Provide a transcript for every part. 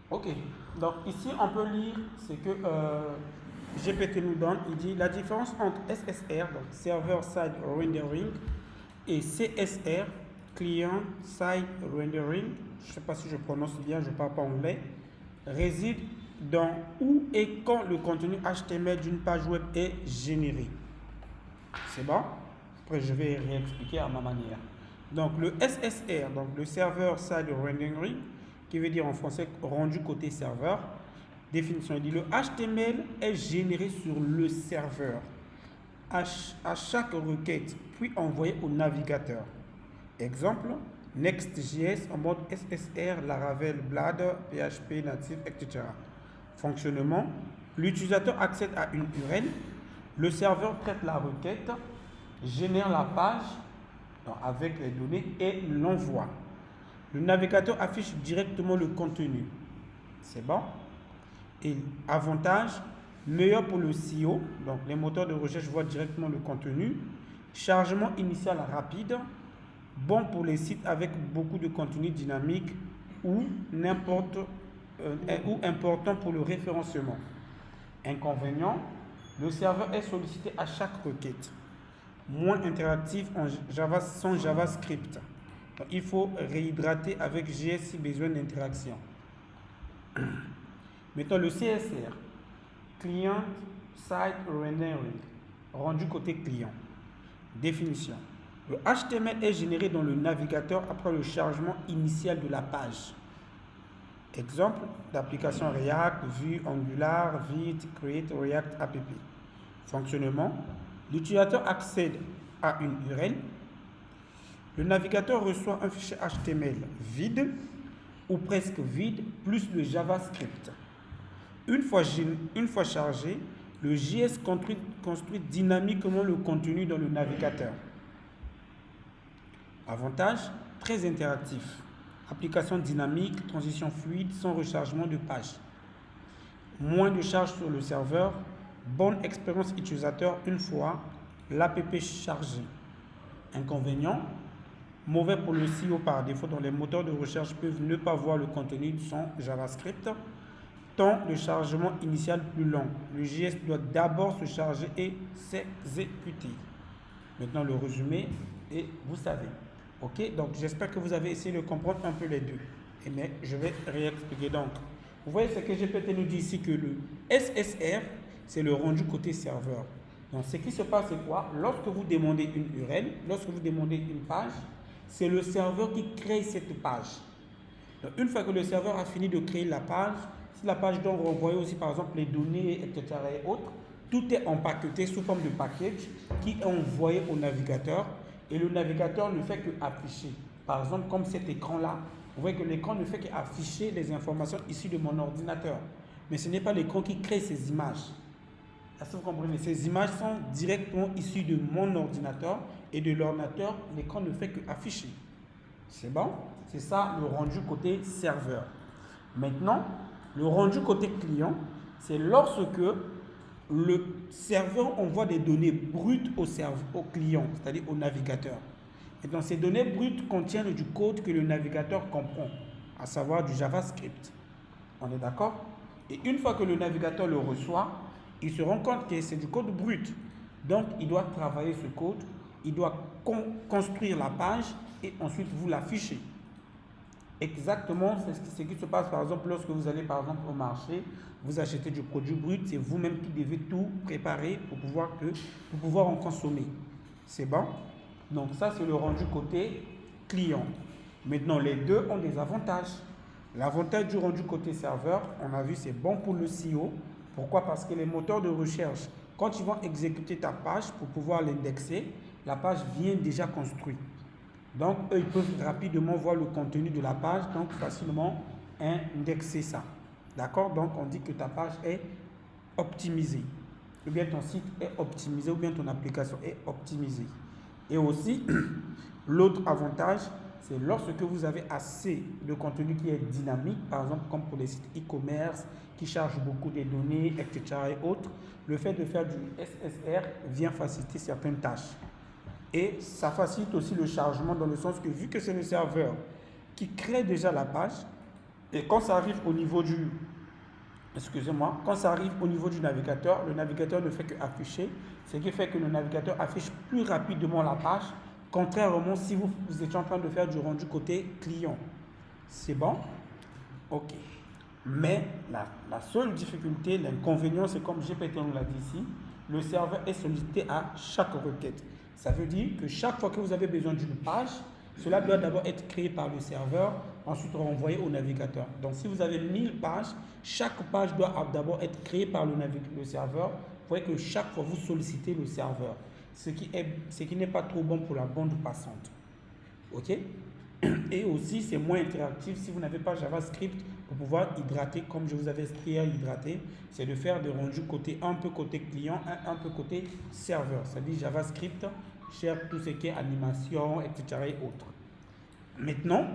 Ok, donc ici on peut lire ce que GPT nous donne. Il dit la différence entre SSR, donc Server Side Rendering, et CSR, Client Side Rendering, je ne sais pas si je prononce bien, je ne parle pas anglais, réside dans où et quand le contenu HTML d'une page web est généré. C'est bon? Après, je vais réexpliquer à ma manière. Donc, le SSR, donc le Server Side Rendering, qui veut dire en français rendu côté serveur, définition, il dit le HTML est généré sur le serveur à chaque requête, puis envoyé au navigateur. Exemple, Next.js en mode SSR, Laravel, Blade, PHP natif, etc. Fonctionnement, l'utilisateur accède à une URL, le serveur traite la requête, génère la page avec les données et l'envoie. Le navigateur affiche directement le contenu. C'est bon? Et avantage, meilleur pour le SEO, donc les moteurs de recherche voient directement le contenu. Chargement initial rapide, bon pour les sites avec beaucoup de contenu dynamique ou important pour le référencement. Inconvénient, le serveur est sollicité à chaque requête. Moins interactif sans JavaScript. Donc, il faut réhydrater avec JS si besoin d'interaction. Mettons le CSR, Client Side Rendering, rendu côté client. Définition. Le HTML est généré dans le navigateur après le chargement initial de la page. Exemple d'application React, Vue, Angular, Vite, Create, React App. Fonctionnement. L'utilisateur accède à une URL. Le navigateur reçoit un fichier HTML vide ou presque vide plus le JavaScript. Une fois chargé, le JS construit dynamiquement le contenu dans le navigateur. Avantage, très interactif. Application dynamique, transition fluide, sans rechargement de page. Moins de charge sur le serveur, bonne expérience utilisateur une fois l'app chargée. Inconvénient, mauvais pour le SEO par défaut, dont les moteurs de recherche peuvent ne pas voir le contenu sans JavaScript. Temps de chargement initial plus long. Le JS doit d'abord se charger et s'exécuter. Maintenant le résumé et vous savez. Ok, donc j'espère que vous avez essayé de comprendre un peu les deux. Mais je vais réexpliquer. Donc, vous voyez ce que GPT nous dit ici que le SSR, c'est le rendu côté serveur. Donc, ce qui se passe, c'est quoi? Lorsque vous demandez une URL, lorsque vous demandez une page, c'est le serveur qui crée cette page. Donc, une fois que le serveur a fini de créer la page, si la page doit renvoyer aussi par exemple les données, etc. et autres, tout est empaqueté sous forme de package qui est envoyé au navigateur et le navigateur ne fait qu'afficher. Par exemple, comme cet écran-là, vous voyez que l'écran ne fait qu'afficher les informations issues de mon ordinateur. Mais ce n'est pas l'écran qui crée ces images. Est-ce que vous comprenez? Ces images sont directement issues de mon ordinateur et de l'ordinateur, l'écran ne fait qu'afficher. C'est bon? C'est ça le rendu côté serveur. Maintenant, le rendu côté client, c'est lorsque le serveur envoie des données brutes au client, c'est-à-dire au navigateur. Et donc ces données brutes contiennent du code que le navigateur comprend, à savoir du JavaScript. On est d'accord? Et une fois que le navigateur le reçoit, il se rend compte que c'est du code brut. Donc il doit travailler ce code, il doit construire la page et ensuite vous l'afficher. Exactement, c'est ce qui se passe par exemple lorsque vous allez par exemple au marché, vous achetez du produit brut, c'est vous-même qui devez tout préparer pour pouvoir en consommer. C'est bon? Donc ça c'est le rendu côté client. Maintenant les deux ont des avantages. L'avantage du rendu côté serveur, on a vu c'est bon pour le SEO. Pourquoi? Parce que les moteurs de recherche, quand ils vont exécuter ta page pour pouvoir l'indexer, la page vient déjà construite. Donc, eux, ils peuvent rapidement voir le contenu de la page, donc facilement indexer ça. D'accord? Donc, on dit que ta page est optimisée. Ou bien ton site est optimisé, ou bien ton application est optimisée. Et aussi, l'autre avantage, c'est lorsque vous avez assez de contenu qui est dynamique, par exemple comme pour les sites e-commerce, qui chargent beaucoup de données, etc. et autres, le fait de faire du SSR vient faciliter certaines tâches. Et ça facilite aussi le chargement dans le sens que vu que c'est le serveur qui crée déjà la page, Et quand ça arrive au niveau du, excusez-moi, quand ça arrive au niveau du navigateur, le navigateur ne fait qu'afficher, ce qui fait que le navigateur affiche plus rapidement la page, contrairement si vous étiez en train de faire du rendu côté client. C'est bon? Ok. Mais la seule difficulté, l'inconvénient, c'est comme GPT nous l'a dit ici, le serveur est sollicité à chaque requête. Ça veut dire que chaque fois que vous avez besoin d'une page, cela doit d'abord être créé par le serveur, ensuite renvoyé au navigateur. Donc si vous avez 1000 pages, chaque page doit d'abord être créée par le serveur. Vous voyez que chaque fois vous sollicitez le serveur, ce qui n'est pas trop bon pour la bande passante. Ok? Et aussi, c'est moins interactif si vous n'avez pas JavaScript pour pouvoir hydrater, comme je vous avais expliqué à hydrater, c'est de faire des rendus un peu côté client, un peu côté serveur. C'est-à-dire JavaScript gère tout ce qui est animation, etc. et autres. Maintenant,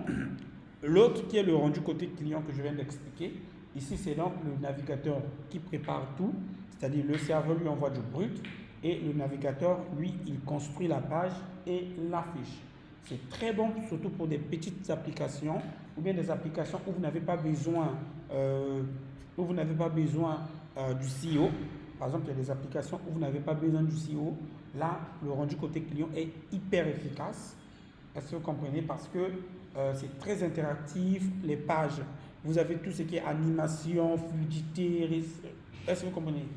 l'autre qui est le rendu côté client que je viens d'expliquer, ici c'est donc le navigateur qui prépare tout, c'est-à-dire le serveur lui envoie du brut et le navigateur, lui, il construit la page et l'affiche. C'est très bon, surtout pour des petites applications ou bien des applications où vous n'avez pas besoin, du CEO. Par exemple, il y a des applications où vous n'avez pas besoin du CEO. Là, le rendu côté client est hyper efficace. Est-ce que vous comprenez? Parce que c'est très interactif. Les pages, vous avez tout ce qui est animation, fluidité. Est-ce que vous comprenez?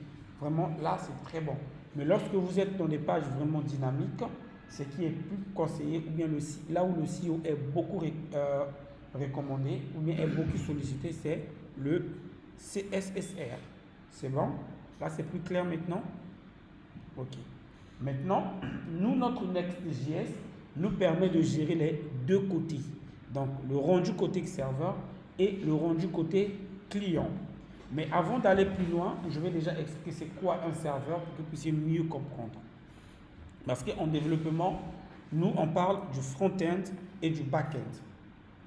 Vraiment, là, c'est très bon. Mais lorsque vous êtes dans des pages vraiment dynamiques, ce qui est plus conseillé, ou bien là où le CEO est beaucoup recommandé, ou bien est beaucoup sollicité, c'est le CSSR. C'est bon? Là, c'est plus clair maintenant? Ok. Maintenant, notre Next.js nous permet de gérer les deux côtés. Donc, le rendu côté serveur et le rendu côté client. Mais avant d'aller plus loin, je vais déjà expliquer c'est quoi un serveur pour que vous puissiez mieux comprendre. Parce qu'en développement, nous, on parle du front-end et du back-end.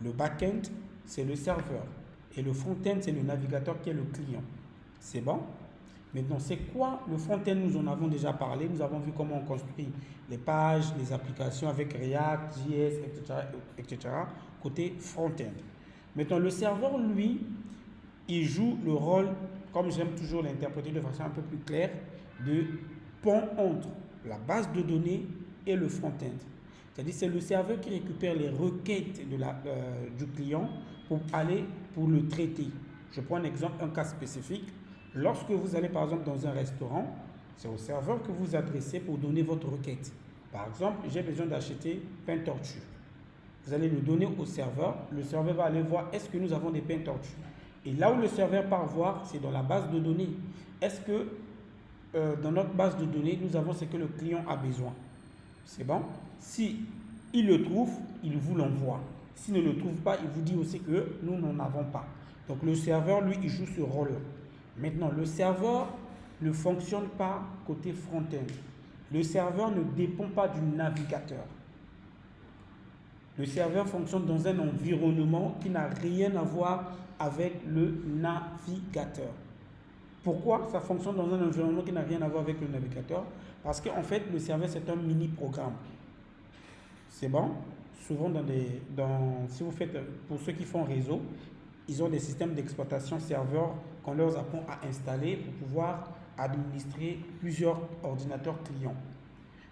Le back-end, c'est le serveur. Et le front-end, c'est le navigateur qui est le client. C'est bon? Maintenant, c'est quoi le front-end? Nous en avons déjà parlé. Nous avons vu comment on construit les pages, les applications avec React, JS, etc. Côté front-end. Maintenant, le serveur, lui, il joue le rôle, comme j'aime toujours l'interpréter de façon un peu plus claire, de pont entre la base de données et le front-end. C'est-à-dire c'est le serveur qui récupère les requêtes du client pour le traiter. Je prends un exemple, un cas spécifique. Lorsque vous allez par exemple dans un restaurant, c'est au serveur que vous adressez pour donner votre requête. Par exemple, j'ai besoin d'acheter pain tortue. Vous allez le donner au serveur va aller voir est-ce que nous avons des pains tortues. Et là où le serveur part voir, c'est dans la base de données. Est-ce que dans notre base de données, nous avons ce que le client a besoin? C'est bon? Si il le trouve, il vous l'envoie. S'il ne le trouve pas, il vous dit aussi que nous n'en avons pas. Donc le serveur, lui, il joue ce rôle. Maintenant, le serveur ne fonctionne pas côté front-end. Le serveur ne dépend pas du navigateur. Le serveur fonctionne dans un environnement qui n'a rien à voir avec le navigateur. Pourquoi ça fonctionne dans un environnement qui n'a rien à voir avec le navigateur? Parce qu'en fait, le serveur, c'est un mini-programme. C'est bon? Souvent, si vous faites, pour ceux qui font réseau, ils ont des systèmes d'exploitation serveurs qu'on leur apprend à installer pour pouvoir administrer plusieurs ordinateurs clients.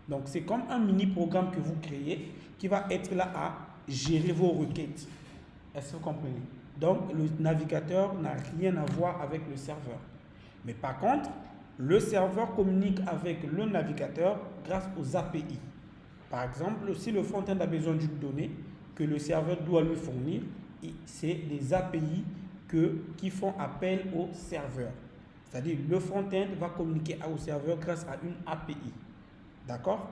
Donc, c'est comme un mini-programme que vous créez qui va être là à gérer vos requêtes. Est-ce que vous comprenez? Donc, le navigateur n'a rien à voir avec le serveur. Mais par contre, le serveur communique avec le navigateur grâce aux API. Par exemple, si le front-end a besoin d'une donnée que le serveur doit lui fournir, c'est des API qui font appel au serveur. C'est-à-dire le front-end va communiquer au serveur grâce à une API. D'accord?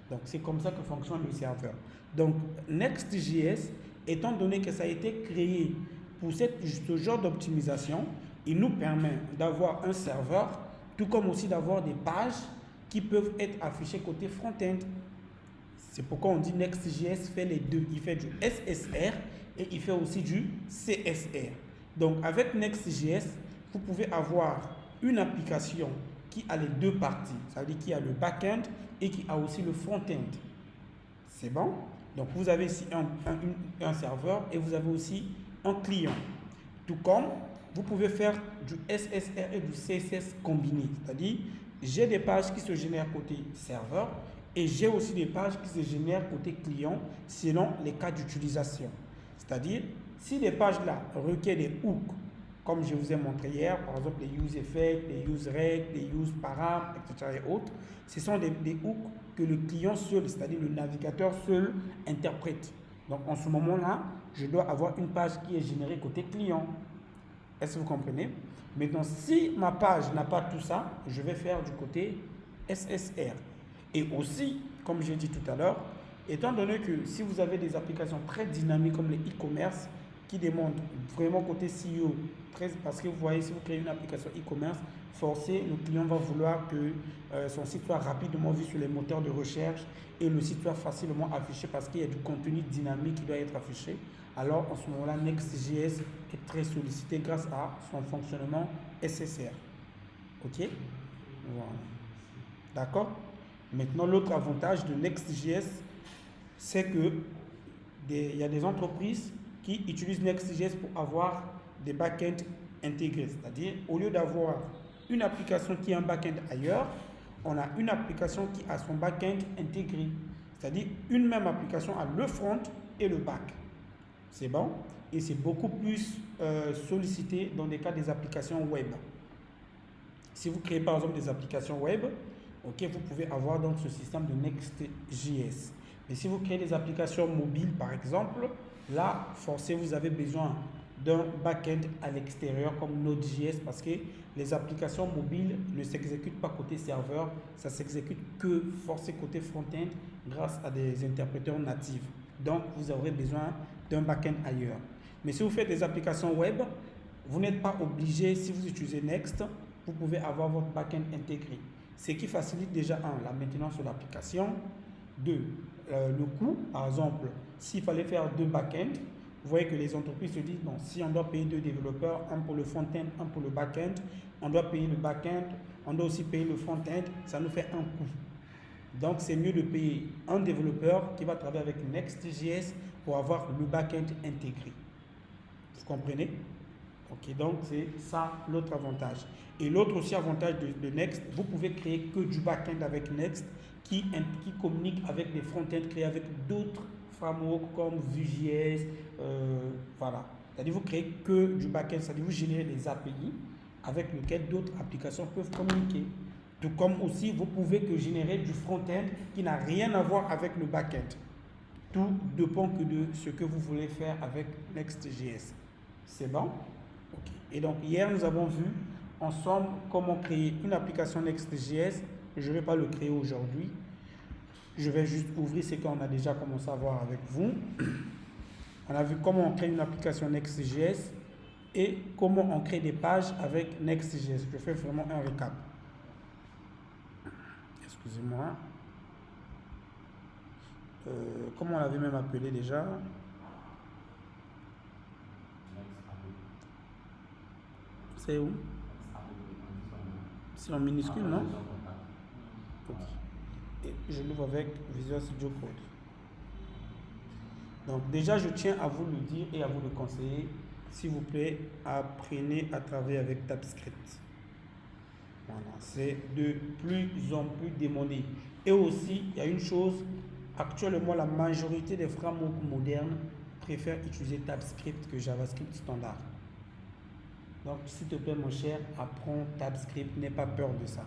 Donc, c'est comme ça que fonctionne le serveur. Donc, Next.js, étant donné que ça a été créé pour ce genre d'optimisation, il nous permet d'avoir un serveur, tout comme aussi d'avoir des pages qui peuvent être affichées côté front-end. C'est pourquoi on dit Next.js fait les deux. Il fait du SSR et il fait aussi du CSR. Donc, avec Next.js, vous pouvez avoir une application qui a les deux parties. Ça veut dire qu'il y a le back-end et qui a aussi le front-end. C'est bon? Donc, vous avez ici un serveur et vous avez aussi un client. Tout comme vous pouvez faire du SSR et du CSS combiné. C'est-à-dire, j'ai des pages qui se génèrent côté serveur et j'ai aussi des pages qui se génèrent côté client selon les cas d'utilisation. C'est-à-dire, si les pages-là requièrent des hooks, comme je vous ai montré hier, par exemple les use effects, les use rect, les use param, etc. et autres, ce sont des hooks que le client seul, c'est-à-dire le navigateur seul, interprète. Donc en ce moment-là, je dois avoir une page qui est générée côté client. Est-ce que vous comprenez? Maintenant, si ma page n'a pas tout ça, je vais faire du côté SSR. Et aussi, comme j'ai dit tout à l'heure, étant donné que si vous avez des applications très dynamiques comme les e-commerce qui demandent vraiment côté SEO, parce que vous voyez, si vous créez une application e-commerce, forcé, le client va vouloir que son site soit rapidement vu sur les moteurs de recherche et le site soit facilement affiché parce qu'il y a du contenu dynamique qui doit être affiché. Alors, en ce moment-là, Next.js est très sollicité grâce à son fonctionnement SSR. OK? Voilà. D'accord? Maintenant, l'autre avantage de Next.js, c'est que il y a des entreprises qui utilisent Next.js pour avoir des backends intégrés. C'est-à-dire, au lieu d'avoir une application qui a un backend ailleurs, on a une application qui a son backend intégré. C'est-à-dire, une même application a le front et le back. C'est bon? Et c'est beaucoup plus sollicité dans des cas des applications web. Si vous créez par exemple des applications web, okay, vous pouvez avoir donc ce système de Next.js. Mais si vous créez des applications mobiles par exemple, là, forcément, vous avez besoin d'un back-end à l'extérieur comme Node.js parce que les applications mobiles ne s'exécutent pas côté serveur, ça s'exécute que forcé côté front-end grâce à des interpréteurs natifs. Donc, vous aurez besoin d'un back-end ailleurs. Mais si vous faites des applications web, vous n'êtes pas obligé, si vous utilisez Next, vous pouvez avoir votre back-end intégré. Ce qui facilite déjà, la maintenance de l'application. 2, le coût. Par exemple, s'il fallait faire 2 back-end, vous voyez que les entreprises se disent, bon, si on doit payer 2 développeurs, un pour le front-end, un pour le back-end, on doit payer le back-end, on doit aussi payer le front-end, ça nous fait un coût. Donc, c'est mieux de payer un développeur qui va travailler avec Next.js pour avoir le back-end intégré. Vous comprenez? Ok, donc c'est ça l'autre avantage. Et l'autre aussi avantage de Next, vous pouvez créer que du back-end avec Next qui communique avec des front-end créés avec d'autres frameworks comme Vue.js, voilà. C'est-à-dire vous créez que du back-end, c'est-à-dire vous générez des API avec lesquels d'autres applications peuvent communiquer. Tout comme aussi, vous pouvez que générer du front-end qui n'a rien à voir avec le back-end. Tout dépend que de ce que vous voulez faire avec Next.js. C'est bon? Okay. Et donc, hier, nous avons vu ensemble comment créer une application Next.js. Je ne vais pas le créer aujourd'hui. Je vais juste ouvrir ce qu'on a déjà commencé à voir avec vous. On a vu comment on crée une application Next.js et comment on crée des pages avec Next.js. Je fais vraiment un récap. Excusez-moi. Comment on l'avait même appelé déjà? C'est où? C'est en minuscule, non? Okay. Et je l'ouvre avec Visual Studio Code. Donc déjà, je tiens à vous le dire et à vous le conseiller. S'il vous plaît, apprenez à travailler avec TypeScript. Voilà, c'est de plus en plus demandé. Et aussi, il y a une chose, actuellement, la majorité des frameworks modernes préfèrent utiliser TypeScript que JavaScript standard. Donc, s'il te plaît, mon cher, apprends TypeScript, n'aie pas peur de ça.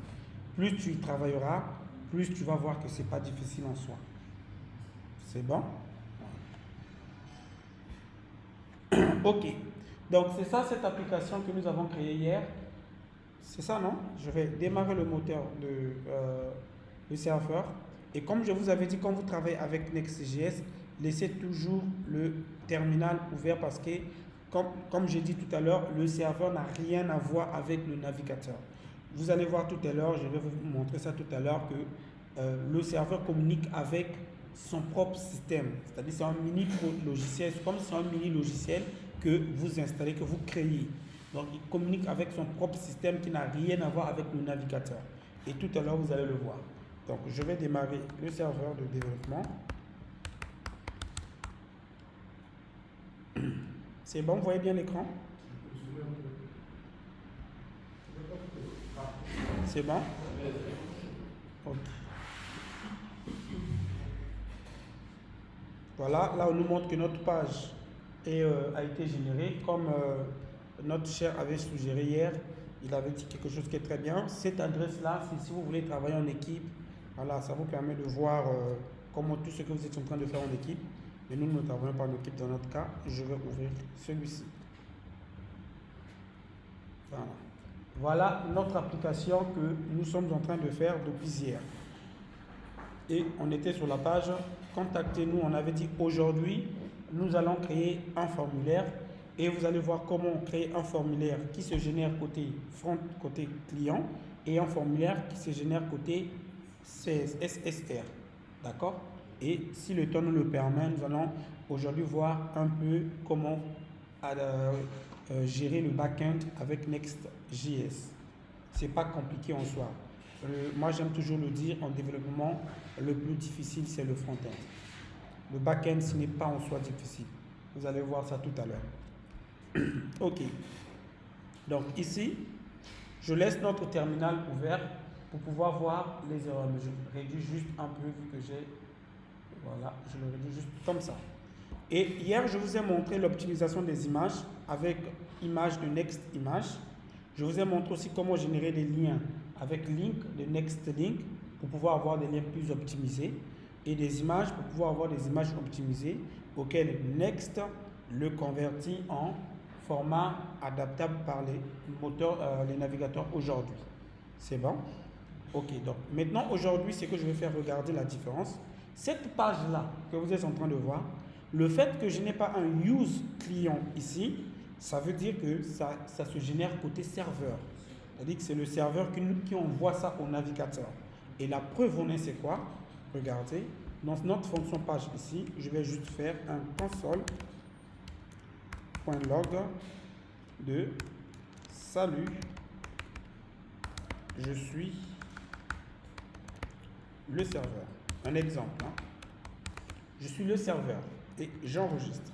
Plus tu y travailleras, plus tu vas voir que ce n'est pas difficile en soi. C'est bon? Ok. Donc, c'est ça cette application que nous avons créée hier. C'est ça, non? Je vais démarrer le moteur du serveur. Et comme je vous avais dit, quand vous travaillez avec Next.js, laissez toujours le terminal ouvert parce que, comme j'ai dit tout à l'heure, le serveur n'a rien à voir avec le navigateur. Vous allez voir tout à l'heure, je vais vous montrer ça tout à l'heure, que le serveur communique avec son propre système. C'est-à-dire c'est un mini logiciel, c'est comme si c'est un mini logiciel que vous installez, que vous créez. Donc il communique avec son propre système qui n'a rien à voir avec le navigateur. Et tout à l'heure, vous allez le voir. Donc je vais démarrer le serveur de développement. C'est bon, vous voyez bien l'écran? C'est bon? Ok. Voilà, là on nous montre que notre page a été générée comme notre cher avait suggéré hier. Il avait dit quelque chose qui est très bien. Cette adresse-là, si vous voulez travailler en équipe, voilà, ça vous permet de voir comment tout ce que vous êtes en train de faire en équipe. Mais nous ne travaillons pas en équipe dans notre cas. Je vais ouvrir celui-ci. Voilà. Voilà notre application que nous sommes en train de faire depuis hier. Et on était sur la page contactez-nous. On avait dit aujourd'hui, nous allons créer un formulaire et vous allez voir comment on crée un formulaire qui se génère côté front, côté client et un formulaire qui se génère côté SSR. D'accord? Et si le temps nous le permet, nous allons aujourd'hui voir un peu comment gérer le back-end avec Next.js. C'est pas compliqué en soi. Moi, j'aime toujours le dire, en développement, le plus difficile, c'est le front-end. Le back-end, ce n'est pas en soi difficile. Vous allez voir ça tout à l'heure. Ok. Donc ici, je laisse notre terminal ouvert pour pouvoir voir les erreurs. Mais je réduis juste un peu vu que j'ai... Voilà, je le réduis juste comme ça. Et hier, je vous ai montré l'optimisation des images avec image de Next Image. Je vous ai montré aussi comment générer des liens avec link de Next Link pour pouvoir avoir des liens plus optimisés et des images pour pouvoir avoir des images optimisées auxquelles Next le convertit en format adaptable par les moteurs, les navigateurs aujourd'hui. C'est bon? Ok, donc maintenant aujourd'hui, c'est que je vais faire regarder la différence. Cette page-là que vous êtes en train de voir, le fait que je n'ai pas un use client ici, ça veut dire que ça se génère côté serveur. C'est-à-dire que c'est le serveur qui envoie ça au navigateur. Et la preuve on est, c'est quoi? Regardez, dans notre fonction page ici, je vais juste faire un console.log de salut, je suis le serveur. Un exemple. Je suis le serveur et j'enregistre.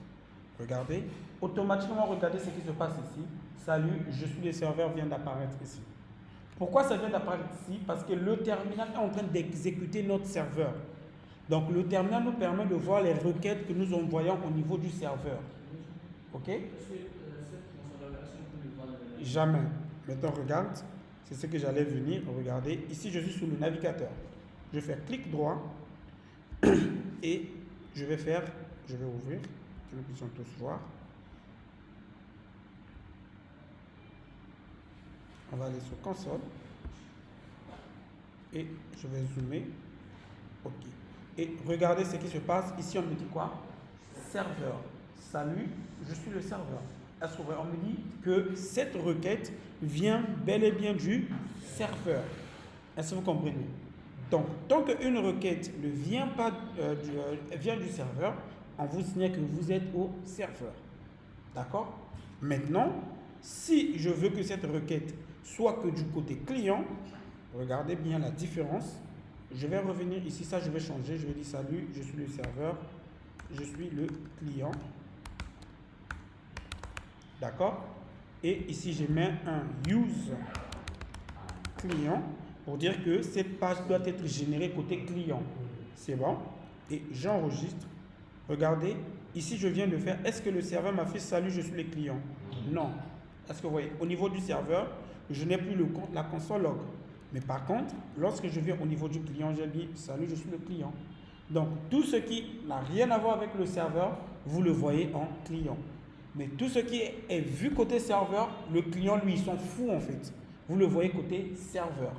Regardez, automatiquement, regardez ce qui se passe ici. Salut, je suis le serveur vient d'apparaître ici. Pourquoi ça vient d'apparaître ici? Parce que le terminal est en train d'exécuter notre serveur. Donc le terminal nous permet de voir les requêtes que nous envoyons au niveau du serveur. Ok? Jamais. Maintenant, regarde. C'est ce que j'allais venir. Regardez. Ici, je suis sur le navigateur. Je vais faire clic droit et je vais ouvrir, que nous puissions tous voir. On va aller sur console et je vais zoomer. Ok. Et regardez ce qui se passe. Ici, on me dit quoi? Serveur. Salut, je suis le serveur. Est-ce qu'on me dit que cette requête vient bel et bien du serveur? Est-ce que vous comprenez? Donc, tant qu'une requête ne vient pas vient du serveur, on vous signale que vous êtes au serveur. D'accord? Maintenant, si je veux que cette requête soit que du côté client, regardez bien la différence. Je vais revenir ici, ça je vais changer, je vais dire salut, je suis le serveur, je suis le client. D'accord? Et ici je mets un use client pour dire que cette page doit être générée côté client. C'est bon? Et j'enregistre. Regardez, ici je viens de faire, est-ce que le serveur m'a fait salut, je suis le client? Non. Est-ce que vous voyez, au niveau du serveur, je n'ai plus la console log. Mais par contre, lorsque je viens au niveau du client, j'ai dit salut, je suis le client. Donc, tout ce qui n'a rien à voir avec le serveur, vous le voyez en client. Mais tout ce qui est vu côté serveur, le client, lui, il s'en fout en fait. Vous le voyez côté serveur.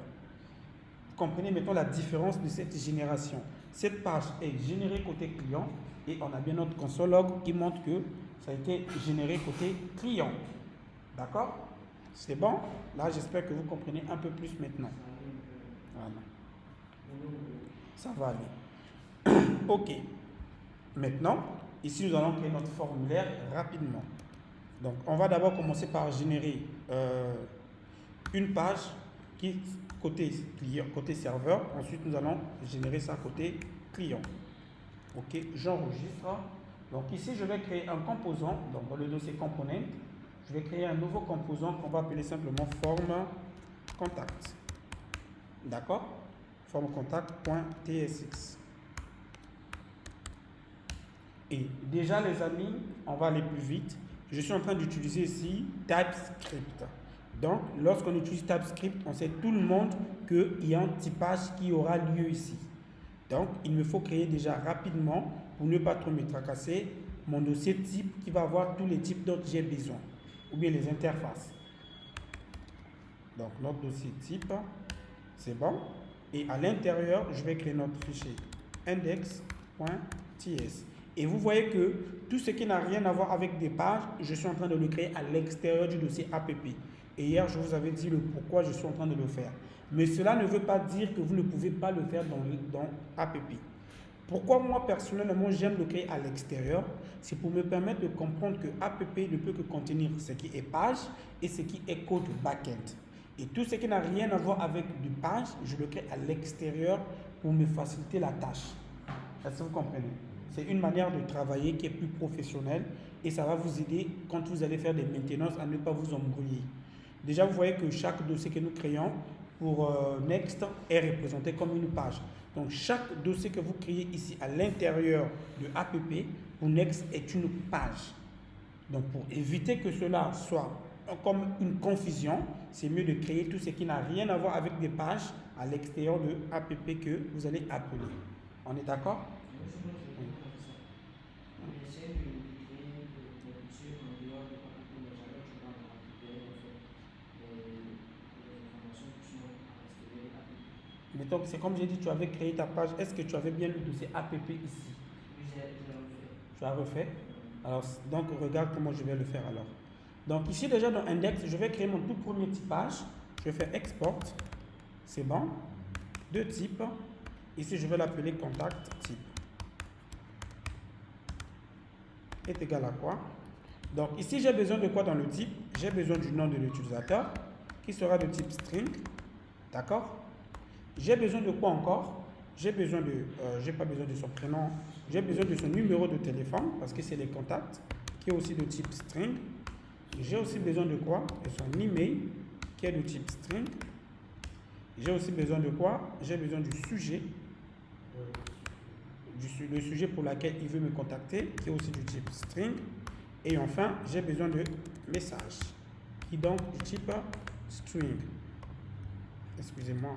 Vous comprenez maintenant la différence de cette génération. Cette page est générée côté client et on a bien notre console log qui montre que ça a été généré côté client. D'accord? C'est bon? Là, j'espère que vous comprenez un peu plus maintenant. Voilà. Ça va aller. Ok. Maintenant, ici, nous allons créer notre formulaire rapidement. Donc, on va d'abord commencer par générer une page qui côté client, côté serveur. Ensuite, nous allons générer ça côté client. Ok, j'enregistre. Donc ici, je vais créer un composant. Donc, dans le dossier component, je vais créer un nouveau composant qu'on va appeler simplement forme contact. D'accord? Forme contact.tsx. Et déjà les amis, on va aller plus vite. Je suis en train d'utiliser ici TypeScript. Donc, lorsqu'on utilise TypeScript, on sait tout le monde qu'il y a un typage qui aura lieu ici. Donc, il me faut créer déjà rapidement, pour ne pas trop me tracasser, mon dossier type qui va avoir tous les types dont j'ai besoin, ou bien les interfaces. Donc, notre dossier type, c'est bon. Et à l'intérieur, je vais créer notre fichier index.ts. Et vous voyez que tout ce qui n'a rien à voir avec des pages, je suis en train de le créer à l'extérieur du dossier app. Et hier, je vous avais dit le pourquoi je suis en train de le faire. Mais cela ne veut pas dire que vous ne pouvez pas le faire dans app. Pourquoi moi, personnellement, j'aime le créer à l'extérieur? C'est pour me permettre de comprendre que app ne peut que contenir ce qui est page et ce qui est code backend. Et tout ce qui n'a rien à voir avec du page, je le crée à l'extérieur pour me faciliter la tâche. Est-ce que vous comprenez? C'est une manière de travailler qui est plus professionnelle et ça va vous aider quand vous allez faire des maintenances à ne pas vous embrouiller. Déjà, vous voyez que chaque dossier que nous créons pour Next est représenté comme une page. Donc, chaque dossier que vous créez ici à l'intérieur de app pour Next est une page. Donc, pour éviter que cela soit comme une confusion, c'est mieux de créer tout ce qui n'a rien à voir avec des pages à l'extérieur de app que vous allez appeler. On est d'accord? Oui. Mettons, c'est comme j'ai dit, tu avais créé ta page. Est-ce que tu avais bien le dossier app ici? Tu as refait? Alors, donc, regarde comment je vais le faire alors. Donc, ici, déjà dans Index, je vais créer mon tout premier typage. Je vais faire Export. C'est bon. Deux types. Ici, je vais l'appeler Contact Type. Est égal à quoi? Donc, ici, j'ai besoin de quoi dans le type? J'ai besoin du nom de l'utilisateur, qui sera de type string. D'accord? J'ai besoin de quoi encore? J'ai besoin de, j'ai pas besoin de son prénom, j'ai besoin de son numéro de téléphone parce que c'est les contacts qui est aussi de type string. J'ai aussi besoin de quoi? De son email qui est de type string. J'ai aussi besoin de quoi? J'ai besoin du sujet, le sujet pour lequel il veut me contacter qui est aussi du type string. Et enfin, j'ai besoin de message qui est donc du type string. Excusez-moi.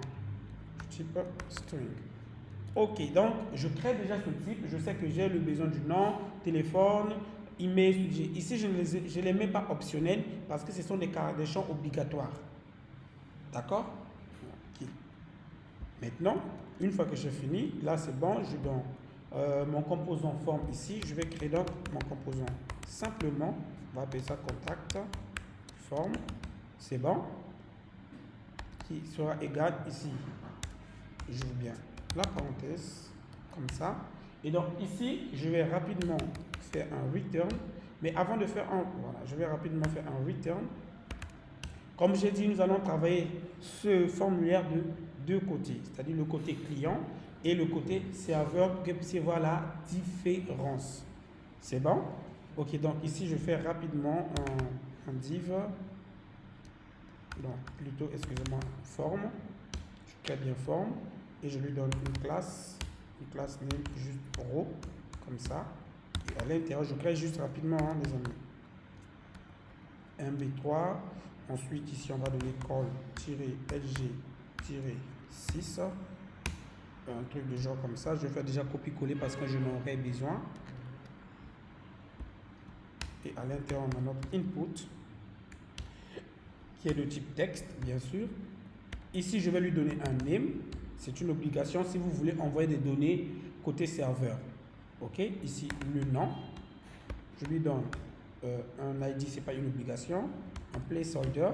Type string. Ok, donc je crée déjà ce type. Je sais que j'ai le besoin du nom, téléphone, email, sujet. Ici, je ne les mets pas optionnels parce que ce sont des champs obligatoires. D'accord? Ok. Maintenant, une fois que j'ai fini, là c'est bon, je donne mon composant forme ici. Je vais créer donc mon composant simplement. On va appeler ça contact forme. C'est bon. Qui sera égal ici. J'ouvre bien la parenthèse comme ça. Et donc ici, je vais rapidement faire un return. Mais avant de faire un, voilà, je vais rapidement faire un return. Comme j'ai dit, nous allons travailler ce formulaire de deux côtés, c'est-à-dire le côté client et le côté serveur pour que vous puissiez voir la différence. C'est bon? Ok, donc ici, je fais rapidement un div. Donc plutôt, excusez-moi, forme. Je crée bien forme. Et je lui donne une classe name juste row, comme ça. Et à l'intérieur, je crée juste rapidement, hein, les amis. MB3. Ensuite, ici, on va donner call-lg-6. Un truc de genre comme ça. Je vais faire déjà copier-coller parce que je n'en aurai besoin. Et à l'intérieur, on a notre input qui est de type texte, bien sûr. Ici, je vais lui donner un name. C'est une obligation si vous voulez envoyer des données côté serveur. Ok, ici le nom. Je lui donne un ID, ce n'est pas une obligation. Un placeholder.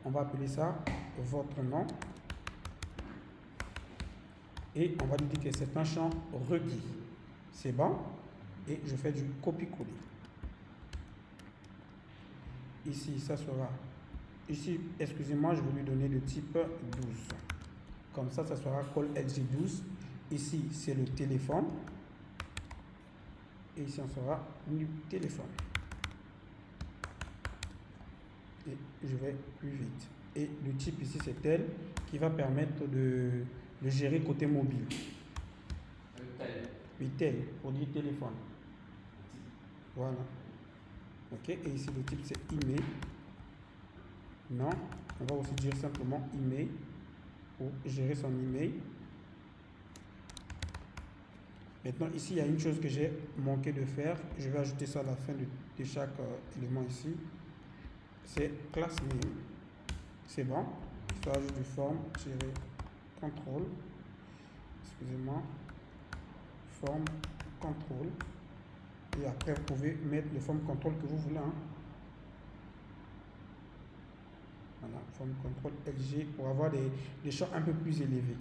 On va appeler ça votre nom. Et on va lui dire que c'est un champ requis. C'est bon. Et je fais du copier-coller. Ici, ça sera. Ici, excusez-moi, je vais lui donner le type 12. Comme ça, ça sera call-lg12. Ici, c'est le téléphone. Et ici, on sera le téléphone. et je vais plus vite. Et le type ici, c'est tel qui va permettre de gérer côté mobile. Tel. Oui, tel, pour dire téléphone. Voilà. Ok, et ici le type c'est email. Non, on va aussi dire simplement email pour gérer son email. Maintenant, ici, il y a une chose que j'ai manqué de faire. Je vais ajouter ça à la fin de chaque élément ici. C'est class name. C'est bon. Je ajoute du form-control. Excusez-moi. Form control. Et après, vous pouvez mettre le form control que vous voulez. Hein. Voilà, form control LG pour avoir des champs un peu plus élevés.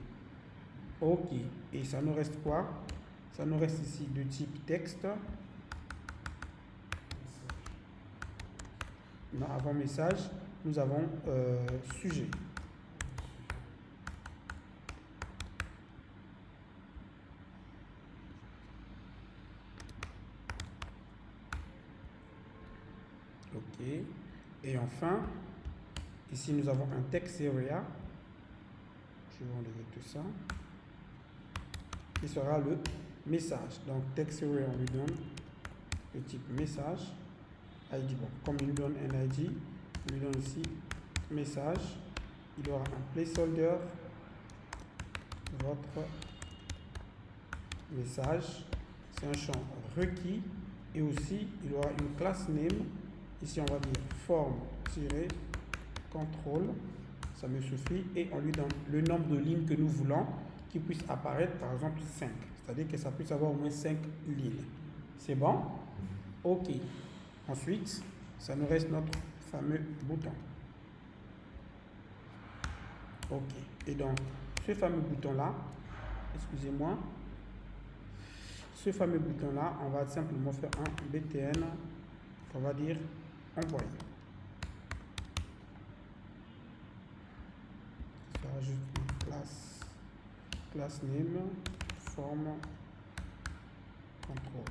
Ok. Et ça nous reste quoi? Ça nous reste ici de type texte. Non, avant message, nous avons sujet. Ok. Et enfin, ici nous avons un text area. Je vais enlever tout ça. Qui sera le message. Donc text area, on lui donne le type message. ID, bon, comme il nous donne un ID, on lui donne aussi message. Il aura un placeholder. Votre message, c'est un champ requis. Et aussi, il aura une class name. Ici, on va dire form-control. Ça me suffit. Et on lui donne le nombre de lignes que nous voulons qui puisse apparaître, par exemple 5. C'est-à-dire que ça puisse avoir au moins 5 lignes. C'est bon? Ok. Ensuite, ça nous reste notre fameux bouton. Ok. Et donc, ce fameux bouton-là, excusez-moi, ce fameux bouton-là, on va simplement faire un btn, on va dire envoyer. Ça rajoute une class name, form, control.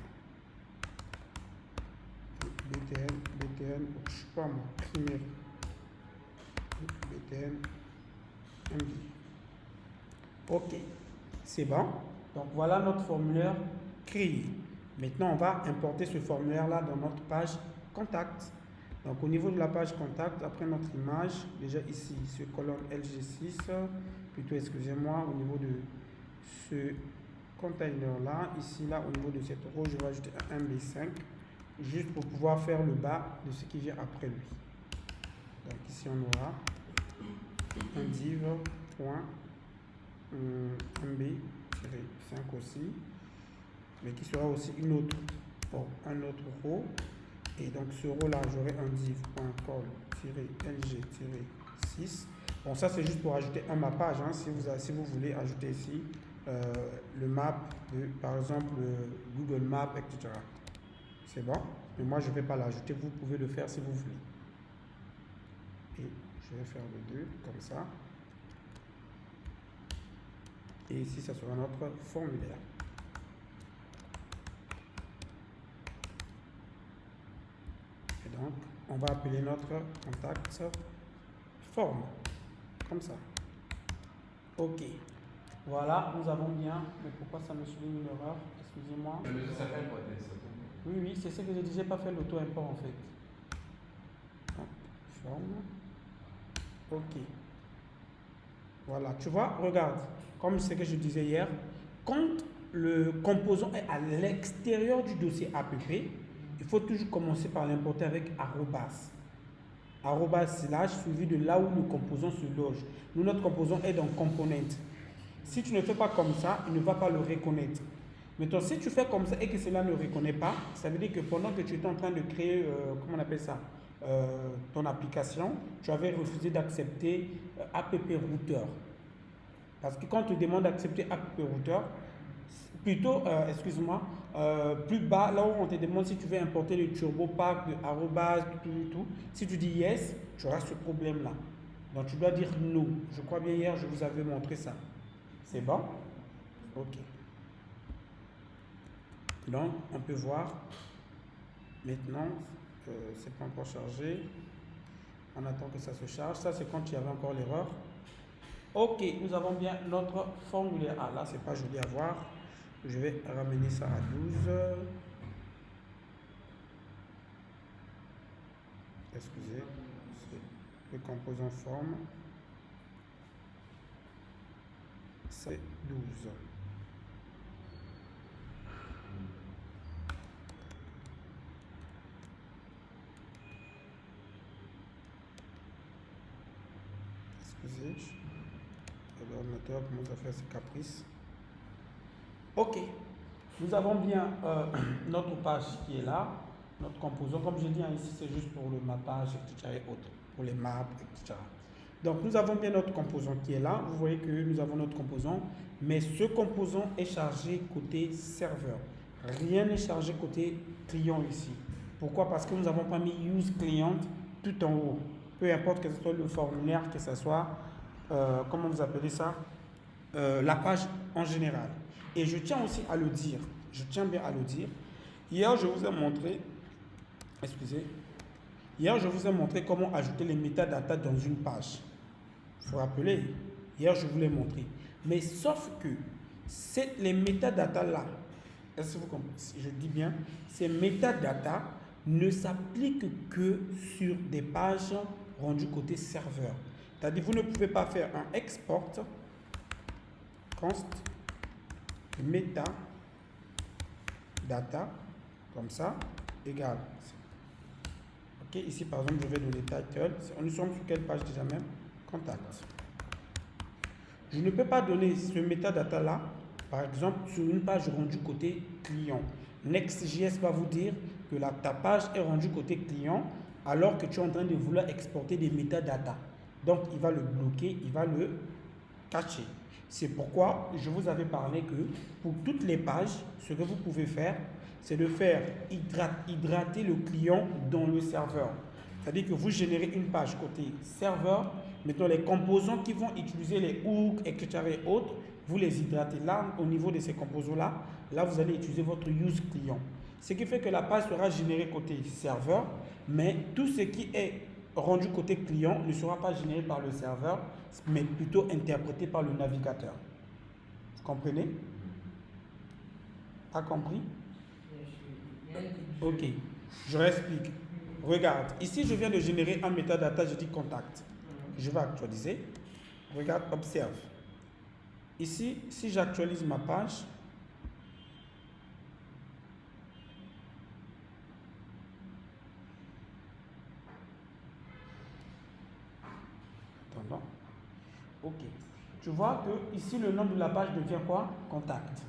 btn, je sais pas moi, primaire. btn, md. Ok, c'est bon. Donc voilà notre formulaire créé. Maintenant, on va importer ce formulaire-là dans notre page contact. Donc au niveau de la page contact, après notre image, déjà ici, ce colonne LG6, plutôt excusez-moi, au niveau de ce container-là, ici, là, au niveau de cette row, je vais ajouter un MB5, juste pour pouvoir faire le bas de ce qui vient après lui. Donc ici, on aura un div.mb-5 aussi, mais qui sera aussi un autre row. Et donc ce row-là, j'aurai un div.call-lg-6. Bon, ça c'est juste pour ajouter un mappage. Hein, si vous voulez ajouter ici le map de, par exemple, Google Maps, etc. C'est bon. Mais moi, je ne vais pas l'ajouter. Vous pouvez le faire si vous voulez. Et je vais faire le 2 comme ça. Et ici, ça sera notre formulaire. Et donc, on va appeler notre contact forme. Comme ça. Ok. Voilà, nous avons bien. Mais pourquoi ça me souligne une erreur? Excusez-moi. Ça fait quoi, Oui, c'est ce que je disais, pas fait l'auto-import en fait. Forme. Ok. Voilà, tu vois, regarde, comme ce que je disais hier, quand le composant est à l'extérieur du dossier app, il faut toujours commencer par l'importer avec arrobas. Arrobas / suivi de là où le composant se loge. Nous, notre composant est dans component. Si tu ne fais pas comme ça, il ne va pas le reconnaître. Maintenant, si tu fais comme ça et que cela ne reconnaît pas, ça veut dire que pendant que tu étais en train de créer, comment on appelle ça, ton application, tu avais refusé d'accepter app router. Parce que quand tu demandes d'accepter app router, plutôt, excuse-moi, plus bas, là où on te demande si tu veux importer le turbo pack, le arrobas, tout, si tu dis yes, tu auras ce problème-là. Donc tu dois dire no. Je crois bien hier, je vous avais montré ça. C'est bon? Ok. Donc, on peut voir maintenant, c'est pas encore chargé. On attend que ça se charge. Ça, c'est quand il y avait encore l'erreur. Ok, nous avons bien notre formulaire. Ah, là, c'est pas joli à voir. Je vais ramener ça à 12. Excusez, c'est le composant forme. C'est 12. Excusez, l'ordinateur commence à faire ses caprices. Ok, nous avons bien notre page qui est là, notre composant. Comme je dis ici, c'est juste pour le mappage, etc. et autres, pour les maps, etc. Donc nous avons bien notre composant qui est là. Vous voyez que nous avons notre composant, mais ce composant est chargé côté serveur. Rien n'est chargé côté client ici. Pourquoi? Parce que nous n'avons pas mis use client tout en haut. Peu importe que ce soit le formulaire, que ce soit, comment vous appelez ça, la page en général. Et je tiens aussi à le dire, je tiens bien à le dire. Hier, je vous ai montré, hier, je vous ai montré comment ajouter les métadatas dans une page. Il faut rappeler, hier, je vous l'ai montré. Mais sauf que les métadatas là, est-ce que vous comprenez? Je dis bien, ces métadatas ne s'appliquent que sur des pages rendues côté serveur. C'est-à-dire, vous ne pouvez pas faire un export const metadata comme ça égale. Ok, ici par exemple, je vais donner title. Nous sommes sur quelle page déjà même? Contact. Je ne peux pas donner ce metadata là, par exemple, sur une page rendue côté client. Next.js va vous dire que ta page est rendue côté client alors que tu es en train de vouloir exporter des métadatas. Donc, il va le bloquer, il va le cacher. C'est pourquoi je vous avais parlé que pour toutes les pages, ce que vous pouvez faire, c'est de faire hydrater le client dans le serveur. C'est-à-dire que vous générez une page côté serveur, mettons les composants qui vont utiliser les hooks, etc. et autres, vous les hydratez là, au niveau de ces composants-là, là vous allez utiliser votre use client. Ce qui fait que la page sera générée côté serveur, mais tout ce qui est rendu côté client ne sera pas généré par le serveur, mais plutôt interprété par le navigateur. Vous comprenez? Pas compris? Ok, je réexplique. Regarde, ici je viens de générer un metadata, je dis contact. Je vais actualiser. Regarde, observe. Ici, si j'actualise ma page, attendons. Ok. Tu vois que ici le nom de la page devient quoi? Contact.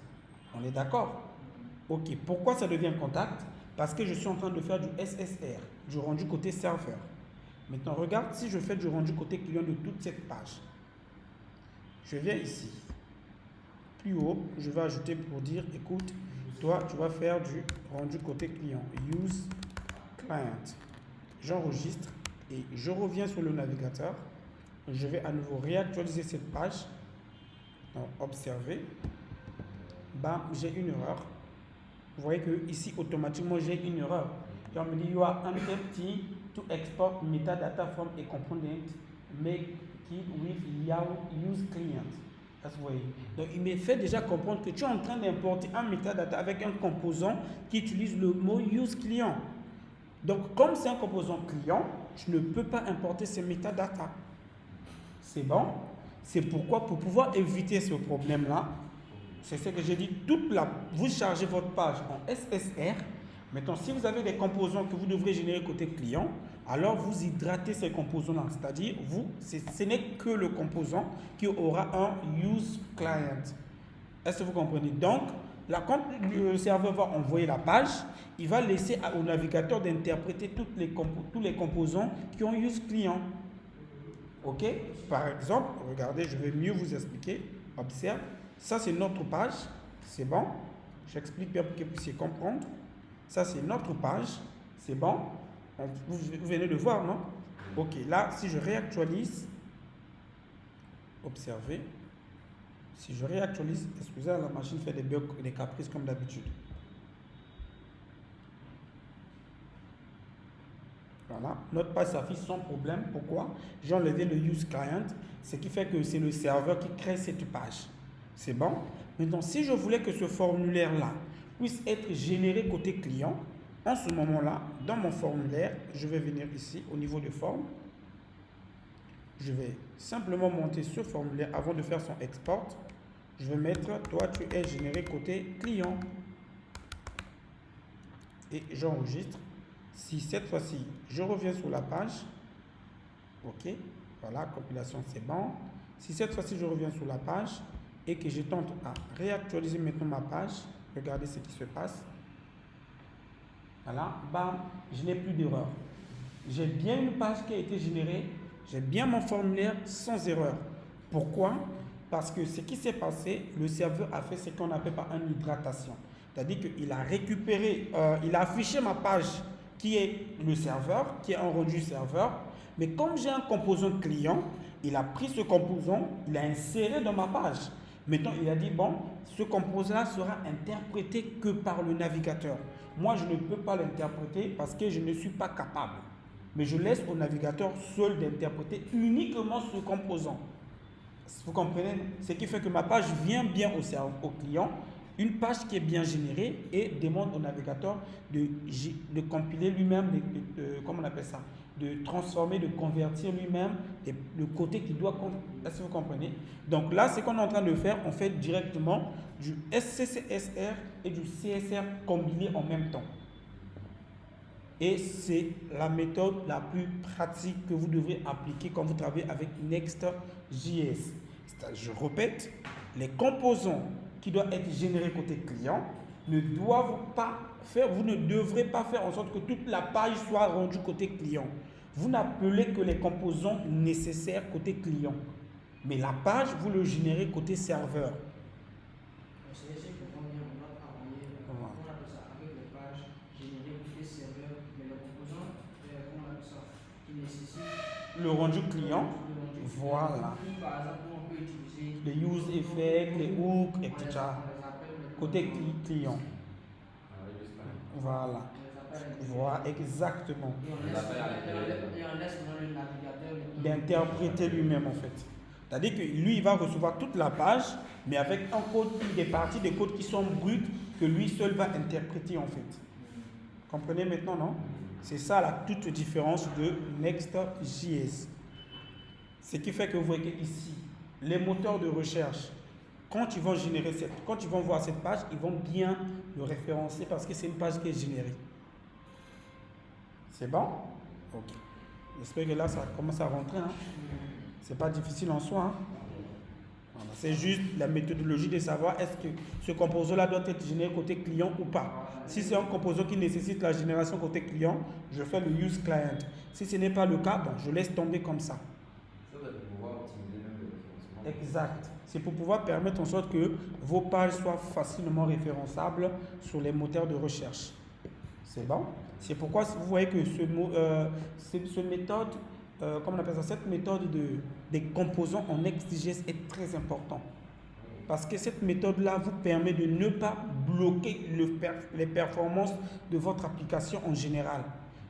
On est d'accord? Ok. Pourquoi ça devient contact? Parce que je suis en train de faire du SSR, du rendu côté serveur. Maintenant, regarde si je fais du rendu côté client de toute cette page. Je viens ici. Plus haut, je vais ajouter pour dire, écoute, toi, tu vas faire du rendu côté client. Use client. J'enregistre et je reviens sur le navigateur. Je vais à nouveau réactualiser cette page. Donc, observez. Bam, j'ai une erreur. Vous voyez que ici, automatiquement, j'ai une erreur. Et on me dit, you are unempty to export metadata from a component make it with use client. Vous voyez. Donc, il me fait déjà comprendre que tu es en train d'importer un metadata avec un composant qui utilise le mot use client. Donc, comme c'est un composant client, je ne peux pas importer ces metadata. C'est bon? C'est pourquoi, pour pouvoir éviter ce problème-là, c'est ce que j'ai dit, vous chargez votre page en SSR. Maintenant, si vous avez des composants que vous devrez générer côté client, alors vous hydratez ces composants-là. C'est-à-dire, ce n'est que le composant qui aura un use client. Est-ce que vous comprenez? Donc, là, quand le serveur va envoyer la page, il va laisser au navigateur d'interpréter tous les composants qui ont use client. Ok? Par exemple, regardez, je vais mieux vous expliquer. Observe. Ça, c'est notre page. C'est bon? J'explique bien pour que vous puissiez comprendre. Ça, c'est notre page. C'est bon? Vous venez de voir, non? Ok, là, si je réactualise, observez. Si je réactualise, excusez, la machine fait des bugs et des caprices comme d'habitude. Voilà, notre page s'affiche sans problème. Pourquoi? J'ai enlevé le use client, ce qui fait que c'est le serveur qui crée cette page. C'est bon? Maintenant, si je voulais que ce formulaire-là puisse être généré côté client, en ce moment-là, dans mon formulaire, je vais venir ici au niveau de forme. Je vais simplement monter ce formulaire avant de faire son export. Je vais mettre, toi, tu es généré côté client. Et j'enregistre. Si cette fois-ci, je reviens sur la page, ok, voilà, compilation, c'est bon. Si cette fois-ci, je reviens sur la page et que je tente à réactualiser maintenant ma page, regardez ce qui se passe. Voilà, bam, je n'ai plus d'erreur. J'ai bien une page qui a été générée, j'ai bien mon formulaire sans erreur. Pourquoi? Parce que ce qui s'est passé, le serveur a fait ce qu'on appelle par une hydratation. C'est-à-dire qu'il a récupéré, il a affiché ma page qui est le serveur, qui est un rendu serveur. Mais comme j'ai un composant client, il a pris ce composant, il l'a inséré dans ma page. Maintenant, il a dit, bon, ce composant-là sera interprété que par le navigateur. Moi, je ne peux pas l'interpréter parce que je ne suis pas capable. Mais je laisse au navigateur seul d'interpréter uniquement ce composant. Vous comprenez? Ce qui fait que ma page vient bien au client, une page qui est bien générée et demande au navigateur de compiler lui-même, comment on appelle ça, de transformer, de convertir lui-même le côté qui doit. Est-ce que vous comprenez? Donc là, ce qu'on est en train de faire, on fait directement du SCCSR et du CSR combinés en même temps. Et c'est la méthode la plus pratique que vous devrez appliquer quand vous travaillez avec Next.js. Je répète, les composants qui doivent être générés côté client ne doivent pas faire, vous ne devrez pas faire en sorte que toute la page soit rendue côté client. Vous n'appelez que les composants nécessaires côté client. Mais la page, vous le générez côté serveur. Le rendu client, voilà. Par exemple, on peut utiliser Les use effects, les hooks, etc. Côté client. Voilà. Voilà, exactement. Et on laisse le navigateur d'interpréter lui-même en fait. C'est-à-dire que lui, il va recevoir toute la page, mais avec un code, des parties des codes qui sont bruts, que lui seul va interpréter en fait. Comprenez maintenant, non? C'est ça la toute différence de Next.js. Ce qui fait que vous voyez ici, les moteurs de recherche, quand ils vont voir cette page, ils vont bien le référencer parce que c'est une page qui est générée. C'est bon? Ok. J'espère que là, ça commence à rentrer. Hein? C'est pas difficile en soi. Hein? Voilà. C'est juste la méthodologie de savoir est-ce que ce composant-là doit être généré côté client ou pas. Si c'est un composant qui nécessite la génération côté client, je fais le use client. Si ce n'est pas le cas, bon, je laisse tomber comme ça. Ça va pouvoir optimiser même le référencement. Exact. C'est pour pouvoir permettre en sorte que vos pages soient facilement référençables sur les moteurs de recherche. C'est bon? C'est pourquoi vous voyez que cette méthode, comment on appelle ça, cette méthode des composants en Next.js est très importante. Parce que cette méthode-là vous permet de ne pas bloquer les performances de votre application en général.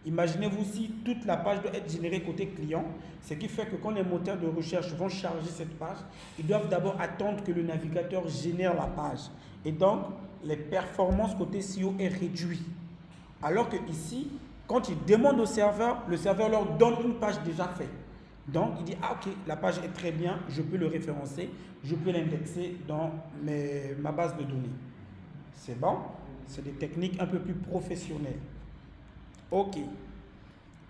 Imaginez-vous si toute la page doit être générée côté client, ce qui fait que quand les moteurs de recherche vont charger cette page, ils doivent d'abord attendre que le navigateur génère la page. Et donc, les performances côté SEO est réduite. Alors que ici, quand ils demandent au serveur, le serveur leur donne une page déjà faite. Donc, il dit, ah ok, la page est très bien, je peux le référencer, je peux l'indexer dans ma base de données. C'est bon? C'est des techniques un peu plus professionnelles. Ok,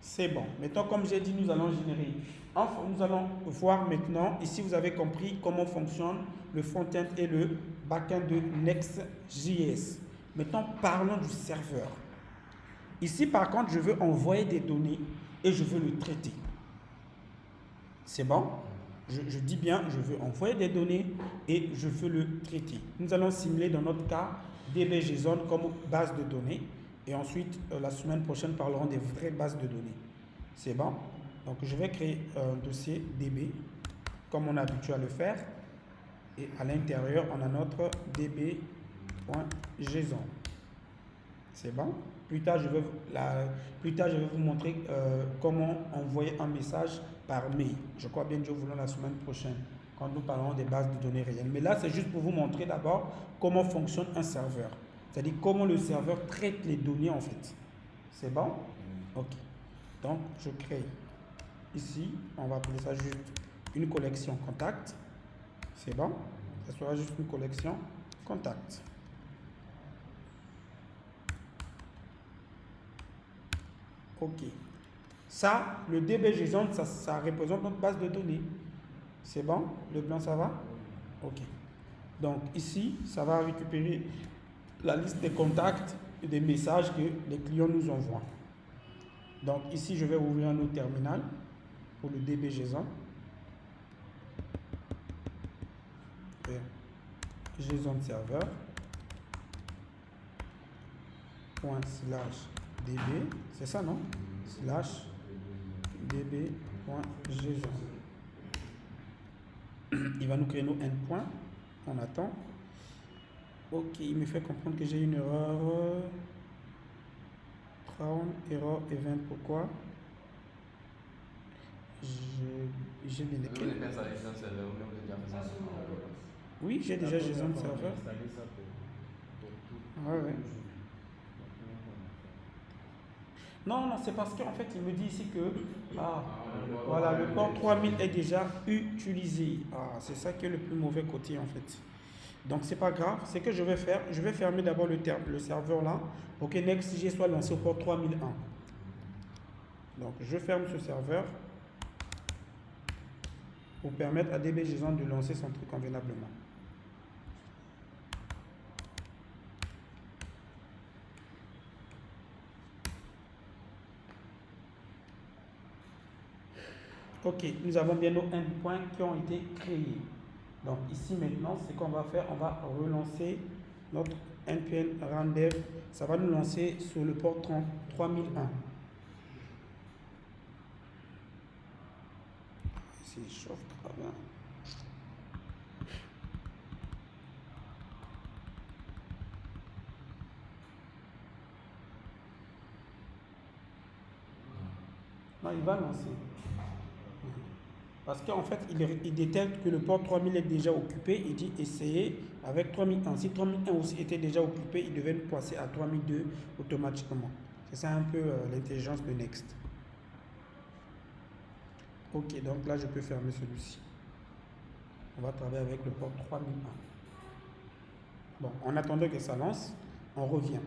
c'est bon. Maintenant, comme j'ai dit, nous allons générer. Enfin, nous allons voir maintenant, ici vous avez compris comment fonctionne le front-end et le back-end de Next.js. Maintenant, parlons du serveur. Ici, par contre, je veux envoyer des données et je veux le traiter. C'est bon? Je dis bien, je veux envoyer des données et je veux le traiter. Nous allons simuler dans notre cas DB.json comme base de données. Et ensuite, la semaine prochaine, parlerons des vraies bases de données. C'est bon? Donc, je vais créer un dossier DB, comme on a habitué à le faire. Et à l'intérieur, on a notre db.json. C'est bon? Plus tard, je vais vous montrer comment envoyer un message par mail. Je crois bien Dieu voulant la semaine prochaine, quand nous parlerons des bases de données réelles. Mais là, c'est juste pour vous montrer d'abord comment fonctionne un serveur. C'est-à-dire comment le serveur traite les données en fait. C'est bon? Ok. Donc, je crée ici, on va appeler ça juste une collection contact. C'est bon? Ça sera juste une collection contact. Ok. Ça, le DB-JSON, ça représente notre base de données. C'est bon? Le blanc, ça va? Ok. Donc ici, ça va récupérer la liste des contacts et des messages que les clients nous envoient. Donc ici, je vais ouvrir un autre terminal pour le DB-JSON. JSON serveur ./db, c'est ça non? /db.json. Il va nous créer nos endpoints. On attend. Ok, il me fait comprendre que j'ai une erreur. Error event, pourquoi? J'ai mis lesquels? Oui, j'ai déjà JSON serveur. Ouais. Non, c'est parce qu'en fait, il me dit ici que voilà, le port 3000 est déjà utilisé. C'est ça qui est le plus mauvais côté en fait. Donc, c'est pas grave. Ce que je vais faire, je vais fermer d'abord le serveur là pour que NextJS soit lancé au port 3001. Donc, je ferme ce serveur pour permettre à DB-JSON de lancer son truc convenablement. Ok, nous avons bien nos endpoints qui ont été créés. Donc ici maintenant, ce qu'on va faire, on va relancer notre npm rundev. Ça va nous lancer sur le port 3001. Ici, je chauffe très bien. Non, il va lancer. Parce qu'en fait, il détecte que le port 3000 est déjà occupé. Il dit essayer avec 3001. Si 3001 aussi était déjà occupé, il devait nous passer à 3002 automatiquement. C'est ça un peu l'intelligence de Next. Ok, donc là, je peux fermer celui-ci. On va travailler avec le port 3001. Bon, en attendant que ça lance, on revient.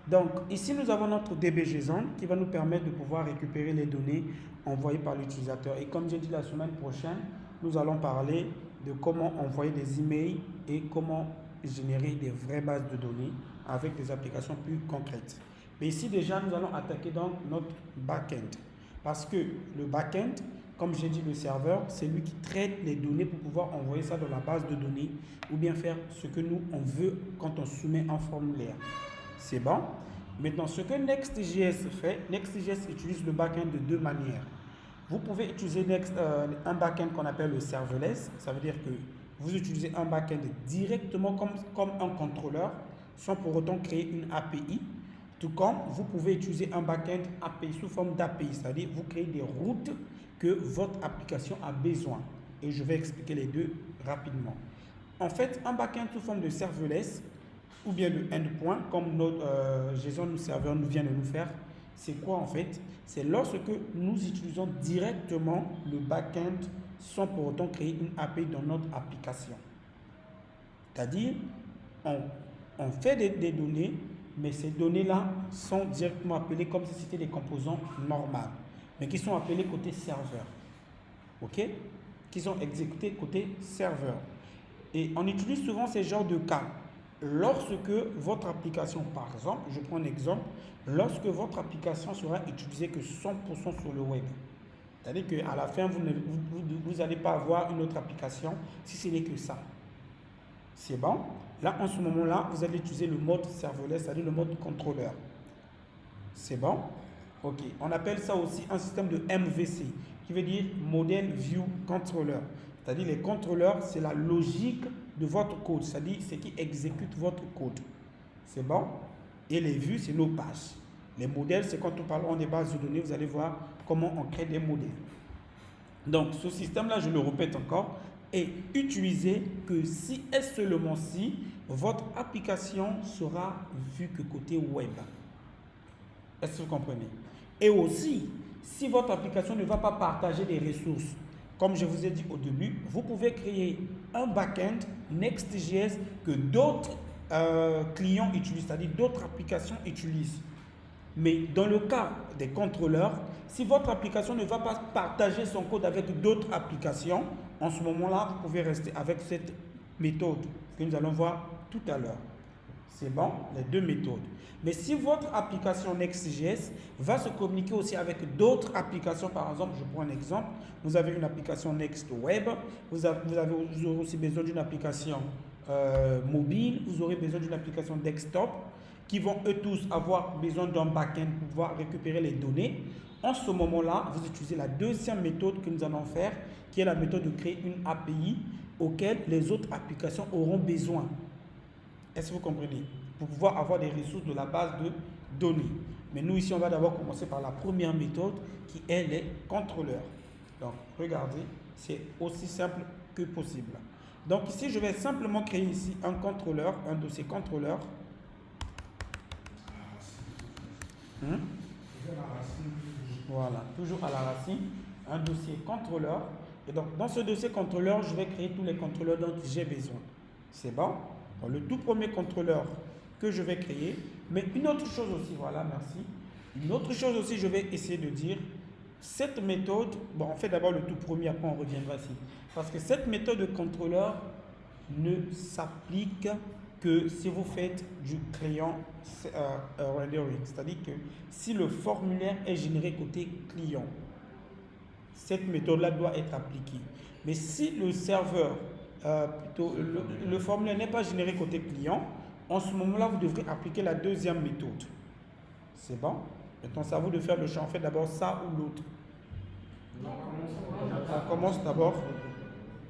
Donc, ici, nous avons notre DB-JSON qui va nous permettre de pouvoir récupérer les données envoyées par l'utilisateur. Et comme j'ai dit la semaine prochaine, nous allons parler de comment envoyer des emails et comment générer des vraies bases de données avec des applications plus concrètes. Mais ici, déjà, nous allons attaquer donc notre back-end. Parce que le back-end, comme j'ai dit, le serveur, c'est lui qui traite les données pour pouvoir envoyer ça dans la base de données ou bien faire ce que nous, on veut quand on soumet un formulaire. C'est bon. Maintenant, ce que Next.js fait, Next.js utilise le back-end de deux manières. Vous pouvez utiliser un back-end qu'on appelle le serverless. Ça veut dire que vous utilisez un back-end directement comme un contrôleur, sans pour autant créer une API. Tout comme vous pouvez utiliser un back-end API sous forme d'API, c'est-à-dire vous créez des routes que votre application a besoin. Et je vais expliquer les deux rapidement. En fait, un back-end sous forme de serverless, ou bien le endpoint, comme notre JSON serveur nous vient de nous faire, c'est quoi en fait? C'est lorsque nous utilisons directement le back-end sans pour autant créer une API dans notre application. C'est-à-dire, on fait des données, mais ces données-là sont directement appelées comme si c'était des composants normaux, mais qui sont appelés côté serveur. OK? Qui sont exécutés côté serveur. Et on utilise souvent ces genres de cas. Lorsque votre application, par exemple, je prends un exemple, lorsque votre application sera utilisée que 100% sur le web, c'est-à-dire qu'à la fin, vous n'allez pas avoir une autre application si ce n'est que ça. C'est bon. Là, en ce moment-là, vous allez utiliser le mode serverless, c'est-à-dire le mode contrôleur. C'est bon. Ok. On appelle ça aussi un système de MVC, qui veut dire Model View Controller. C'est-à-dire les contrôleurs, c'est la logique de votre code, c'est-à-dire ce qui exécute votre code. C'est bon. Et les vues, c'est nos pages. Les modèles, c'est quand nous parlons des bases de données, vous allez voir comment on crée des modèles. Donc, ce système-là, je le répète encore, est utilisé que si et seulement si votre application sera vue que côté web. Est-ce que vous comprenez? Et aussi, si votre application ne va pas partager des ressources, comme je vous ai dit au début, vous pouvez créer un back-end Next.js que d'autres clients utilisent, c'est-à-dire d'autres applications utilisent. Mais dans le cas des contrôleurs, si votre application ne va pas partager son code avec d'autres applications, en ce moment-là, vous pouvez rester avec cette méthode que nous allons voir tout à l'heure. C'est bon, les deux méthodes. Mais si votre application Next.js va se communiquer aussi avec d'autres applications, par exemple, je prends un exemple, vous avez une application Next Web, vous aurez aussi besoin d'une application mobile, vous aurez besoin d'une application desktop, qui vont eux tous avoir besoin d'un back-end pour pouvoir récupérer les données. En ce moment-là, vous utilisez la deuxième méthode que nous allons faire, qui est la méthode de créer une API auquel les autres applications auront besoin. Est-ce que vous comprenez? Pour pouvoir avoir des ressources de la base de données. Mais nous, ici, on va d'abord commencer par la première méthode, qui est les contrôleurs. Donc, regardez, c'est aussi simple que possible. Donc, ici, je vais simplement créer ici un contrôleur, un dossier contrôleur. Voilà, toujours à la racine, un dossier contrôleur. Et donc, dans ce dossier contrôleur, je vais créer tous les contrôleurs dont j'ai besoin. C'est bon? Donc, le tout premier contrôleur que je vais créer. Mais une autre chose aussi, voilà, merci. Une autre chose aussi, je vais essayer de dire, cette méthode, bon, on fait d'abord le tout premier, après on reviendra ici. Parce que cette méthode de contrôleur ne s'applique que si vous faites du client rendering, c'est-à-dire que si le formulaire est généré côté client, cette méthode-là doit être appliquée. Mais si le serveur, le formulaire n'est pas généré côté client, en ce moment-là, vous devrez appliquer la deuxième méthode. C'est bon? Maintenant, c'est à vous de faire le choix. On fait d'abord ça ou l'autre. On commence d'abord.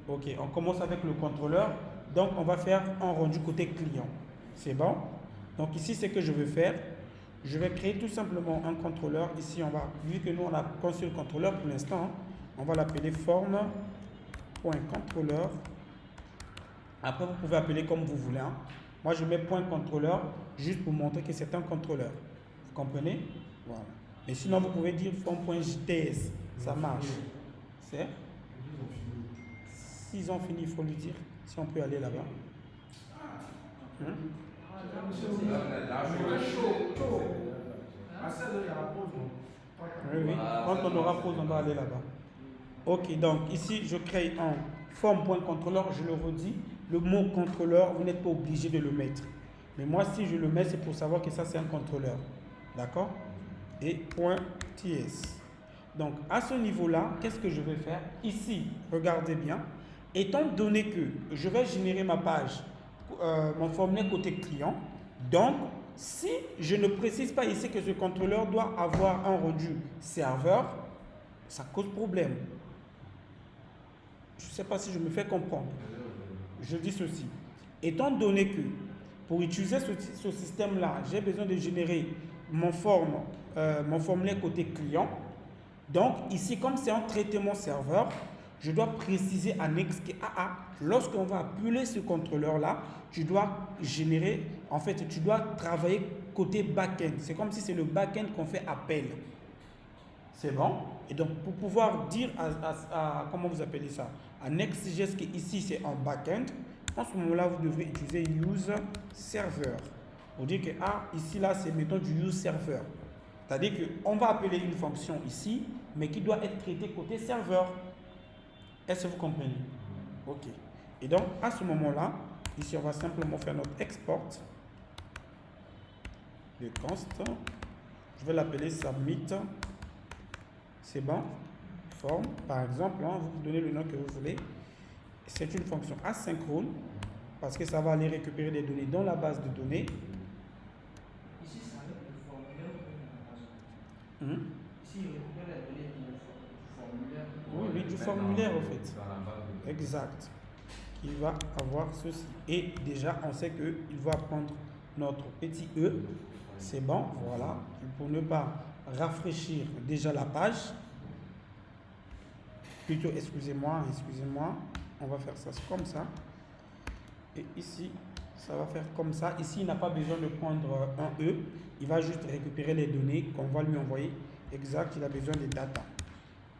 Ok, on commence avec le contrôleur. Donc, on va faire un rendu côté client. C'est bon? Donc, ici, ce que je vais faire, je vais créer tout simplement un contrôleur. Ici, on va, vu que nous, on a conçu le contrôleur pour l'instant, on va l'appeler form.contrôleur. Après, vous pouvez appeler comme vous voulez. Hein. Moi, je mets point contrôleur juste pour montrer que c'est un contrôleur. Vous comprenez? Voilà. Mais sinon, vous pouvez dire form.js. Ça marche. C'est? S'ils ont fini, il faut lui dire. Si on peut aller là-bas. Oui. Quand on aura pause, on va aller là-bas. Ok, donc ici, je crée un form.contrôleur, je le redis. Le mot contrôleur, vous n'êtes pas obligé de le mettre. Mais moi, si je le mets, c'est pour savoir que ça, c'est un contrôleur. D'accord? Et .ts. Donc, à ce niveau-là, qu'est-ce que je vais faire? Ici, regardez bien. Étant donné que je vais générer ma page, mon formulaire côté client, donc, si je ne précise pas ici que ce contrôleur doit avoir un rendu serveur, ça cause problème. Je ne sais pas si je me fais comprendre. Je dis ceci. Étant donné que pour utiliser ce système-là, j'ai besoin de générer mon formulaire côté client. Donc, ici, comme c'est un traitement serveur, je dois préciser annexe que lorsqu'on va appeler ce contrôleur-là, tu dois générer, en fait, tu dois travailler côté back-end. C'est comme si c'est le back-end qu'on fait appel. C'est bon? Et donc, pour pouvoir dire comment vous appelez ça, à Next.js, qui ici c'est en back-end, en ce moment-là, vous devrez utiliser use server. Pour dire que, ici, là, c'est mettons du use server. C'est-à-dire qu'on va appeler une fonction ici, mais qui doit être traitée côté serveur. Est-ce que vous comprenez? Ok. Et donc, à ce moment-là, ici, on va simplement faire notre export de const. Je vais l'appeler submit. C'est bon? Form, par exemple, hein, vous donnez le nom que vous voulez. C'est une fonction asynchrone parce que ça va aller récupérer des données dans la base de données. Ici, c'est avec le formulaire ou la base. Ici, il récupère les données du formulaire. Oui, du formulaire, en fait. Exact. Il va avoir ceci. Et déjà, on sait qu'il va prendre notre petit E. C'est bon, voilà. Pour ne pas rafraîchir déjà la page, plutôt, excusez-moi, on va faire ça comme ça. Et ici, ça va faire comme ça. Ici, il n'a pas besoin de prendre un E. Il va juste récupérer les données qu'on va lui envoyer. Exact, il a besoin de data.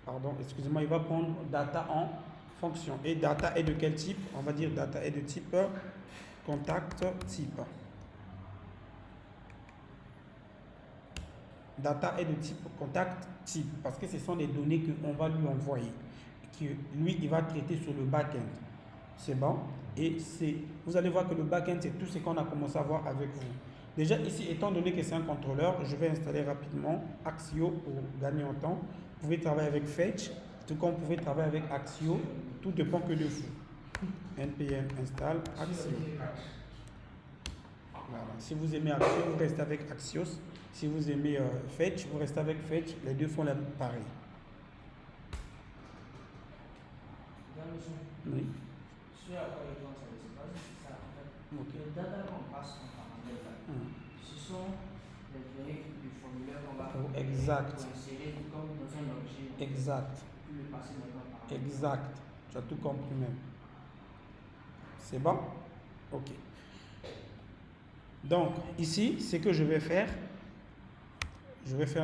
Pardon, excusez-moi, il va prendre data en fonction. Et data est de quel type? On va dire data est de type contact type. Data est de type contact type parce que ce sont des données qu'on va lui envoyer. Que lui, il va traiter sur le back-end. C'est bon? Et vous allez voir que le back-end, c'est tout ce qu'on a commencé à voir avec vous. Déjà ici, étant donné que c'est un contrôleur, je vais installer rapidement Axio pour gagner en temps. Vous pouvez travailler avec Fetch, tout comme vous pouvez travailler avec Axio. Tout dépend que de vous. npm install Axio. Voilà. Si vous aimez Axio, vous restez avec Axios. Si vous aimez Fetch, vous restez avec Fetch. Les deux font la pareil. Oui. Ce à quoi je pense à c'est ça, en fait. Les data qu'on passe en paramètre, ce sont les données du formulaire qu'on va insérer comme dans un objet. Exact. Puis le passer dans un paramètre. Exact. Tu as tout compris même. C'est bon? Ok. Donc, ici, ce que je vais faire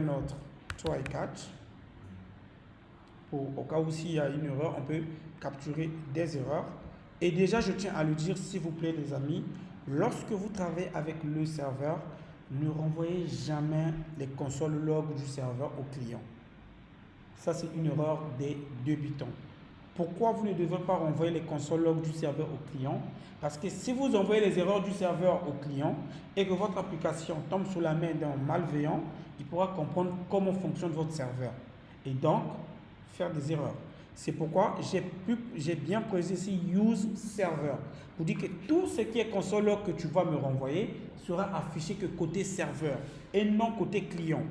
notre try catch. Au cas où s'il y a une erreur, on peut capturer des erreurs. Et déjà, je tiens à le dire, s'il vous plaît, les amis, lorsque vous travaillez avec le serveur, ne renvoyez jamais les consoles log du serveur au client. Ça, c'est une erreur des débutants. Pourquoi vous ne devez pas renvoyer les consoles log du serveur au client? Parce que si vous envoyez les erreurs du serveur au client et que votre application tombe sous la main d'un malveillant, il pourra comprendre comment fonctionne votre serveur. Et donc, faire des erreurs. C'est pourquoi j'ai bien précisé ici use server pour dire que tout ce qui est console log que tu vas me renvoyer sera affiché que côté serveur et non côté client.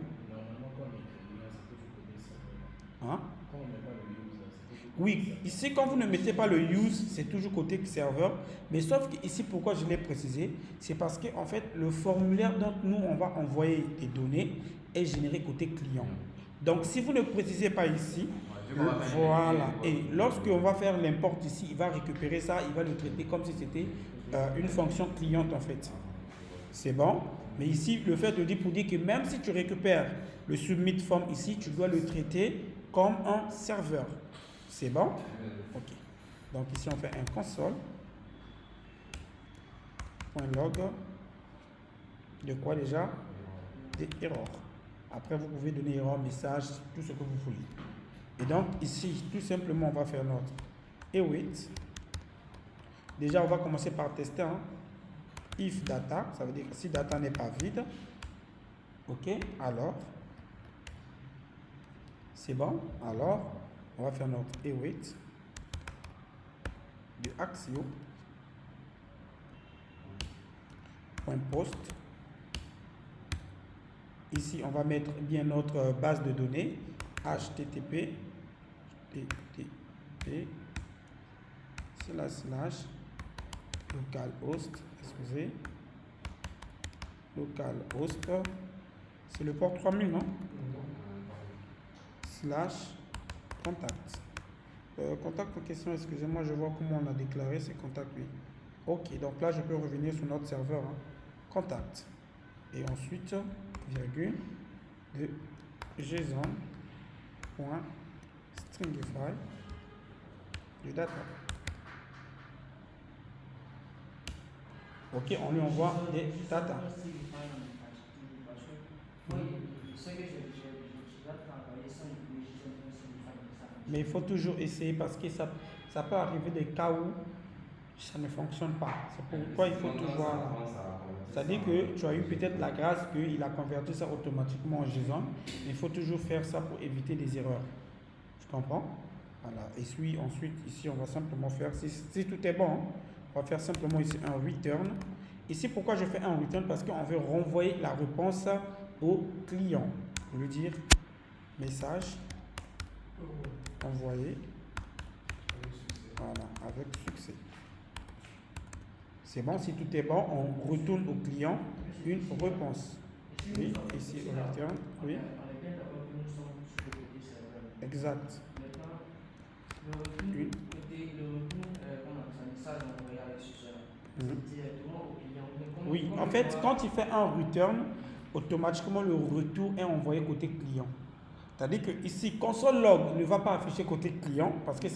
Hein? Oui, ici quand vous ne mettez pas le use, c'est toujours côté serveur. Mais sauf que ici, pourquoi je l'ai précisé, c'est parce que en fait, le formulaire dont nous on va envoyer des données est généré côté client. Donc si vous ne précisez pas ici, voilà. Et lorsqu'on va faire l'import ici, il va récupérer ça, il va le traiter comme si c'était une fonction cliente en fait. C'est bon. Mais ici, le fait de dire pour dire que même si tu récupères le submit form ici, tu dois le traiter comme un serveur. C'est bon? Ok. Donc ici, on fait un console.log de quoi déjà? Des erreurs. Après, vous pouvez donner erreur, message, tout ce que vous voulez. Et donc ici, tout simplement, on va faire notre await. Déjà, on va commencer par tester. If data, ça veut dire que si data n'est pas vide, ok, alors, c'est bon. Alors, on va faire notre await de Axio. .post. Ici, on va mettre bien notre base de données http /localhost, excusez, localhost, c'est le port 3000, non? /contact. Contact en question, excusez-moi, je vois comment on a déclaré ces contacts, oui. Ok, donc là, je peux revenir sur notre serveur, contact. Et ensuite, virgule, de JSON.stringify du data. Ok, on lui envoie des data. Mais il faut toujours essayer parce que ça peut arriver des cas où ça ne fonctionne pas. C'est pourquoi il faut toujours... C'est-à-dire que tu as eu peut-être la grâce qu'il a converti ça automatiquement en JSON. Il faut toujours faire ça pour éviter des erreurs. Tu comprends? Voilà. Et puis ensuite, ici, on va simplement faire... Si tout est bon, on va faire simplement ici un return. Ici, pourquoi je fais un return? Parce qu'on veut renvoyer la réponse au client. Pour lui dire message envoyé. Voilà, avec succès. C'est bon, si tout est bon, on retourne au client une réponse. Si Oui, ici au return. Oui. On est bien d'accord que nous sommes sur le côté serveur. Exact. Maintenant, le retour, comme un message envoyé avec ce sera, c'est directement au client. Oui, en fait, quand il fait un return, automatiquement le retour est envoyé côté client. C'est-à-dire que ici, console log ne va pas afficher côté client parce que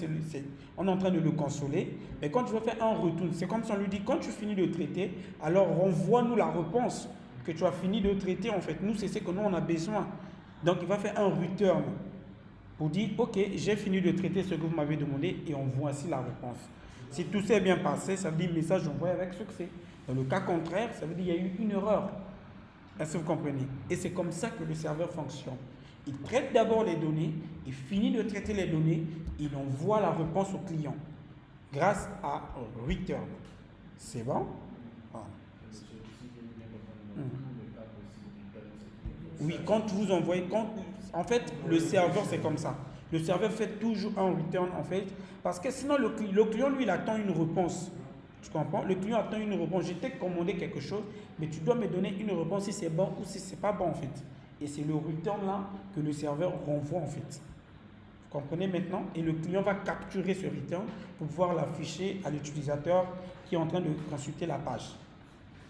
on est en train de le consoler. Mais quand tu vas faire un retour, c'est comme si on lui dit quand tu finis de traiter, alors renvoie-nous la réponse que tu as fini de traiter. En fait, nous, c'est ce que nous on a besoin. Donc, il va faire un return pour dire ok, j'ai fini de traiter ce que vous m'avez demandé et on voici la réponse. Si tout s'est bien passé, ça veut dire message envoyé avec succès. Dans le cas contraire, ça veut dire qu'il y a eu une erreur. Est-ce que vous comprenez? Et c'est comme ça que le serveur fonctionne. Il traite d'abord les données, il finit de traiter les données, il envoie la réponse au client grâce à return. C'est bon? Voilà. Oui, quand vous envoyez, en fait, le serveur c'est comme ça. Le serveur fait toujours un return en fait, parce que sinon le client lui il attend une réponse. Tu comprends? Le client attend une réponse. Je t'ai commandé quelque chose, mais tu dois me donner une réponse si c'est bon ou si c'est pas bon en fait. Et c'est le return là que le serveur renvoie en fait. Vous comprenez maintenant? Et le client va capturer ce return pour pouvoir l'afficher à l'utilisateur qui est en train de consulter la page.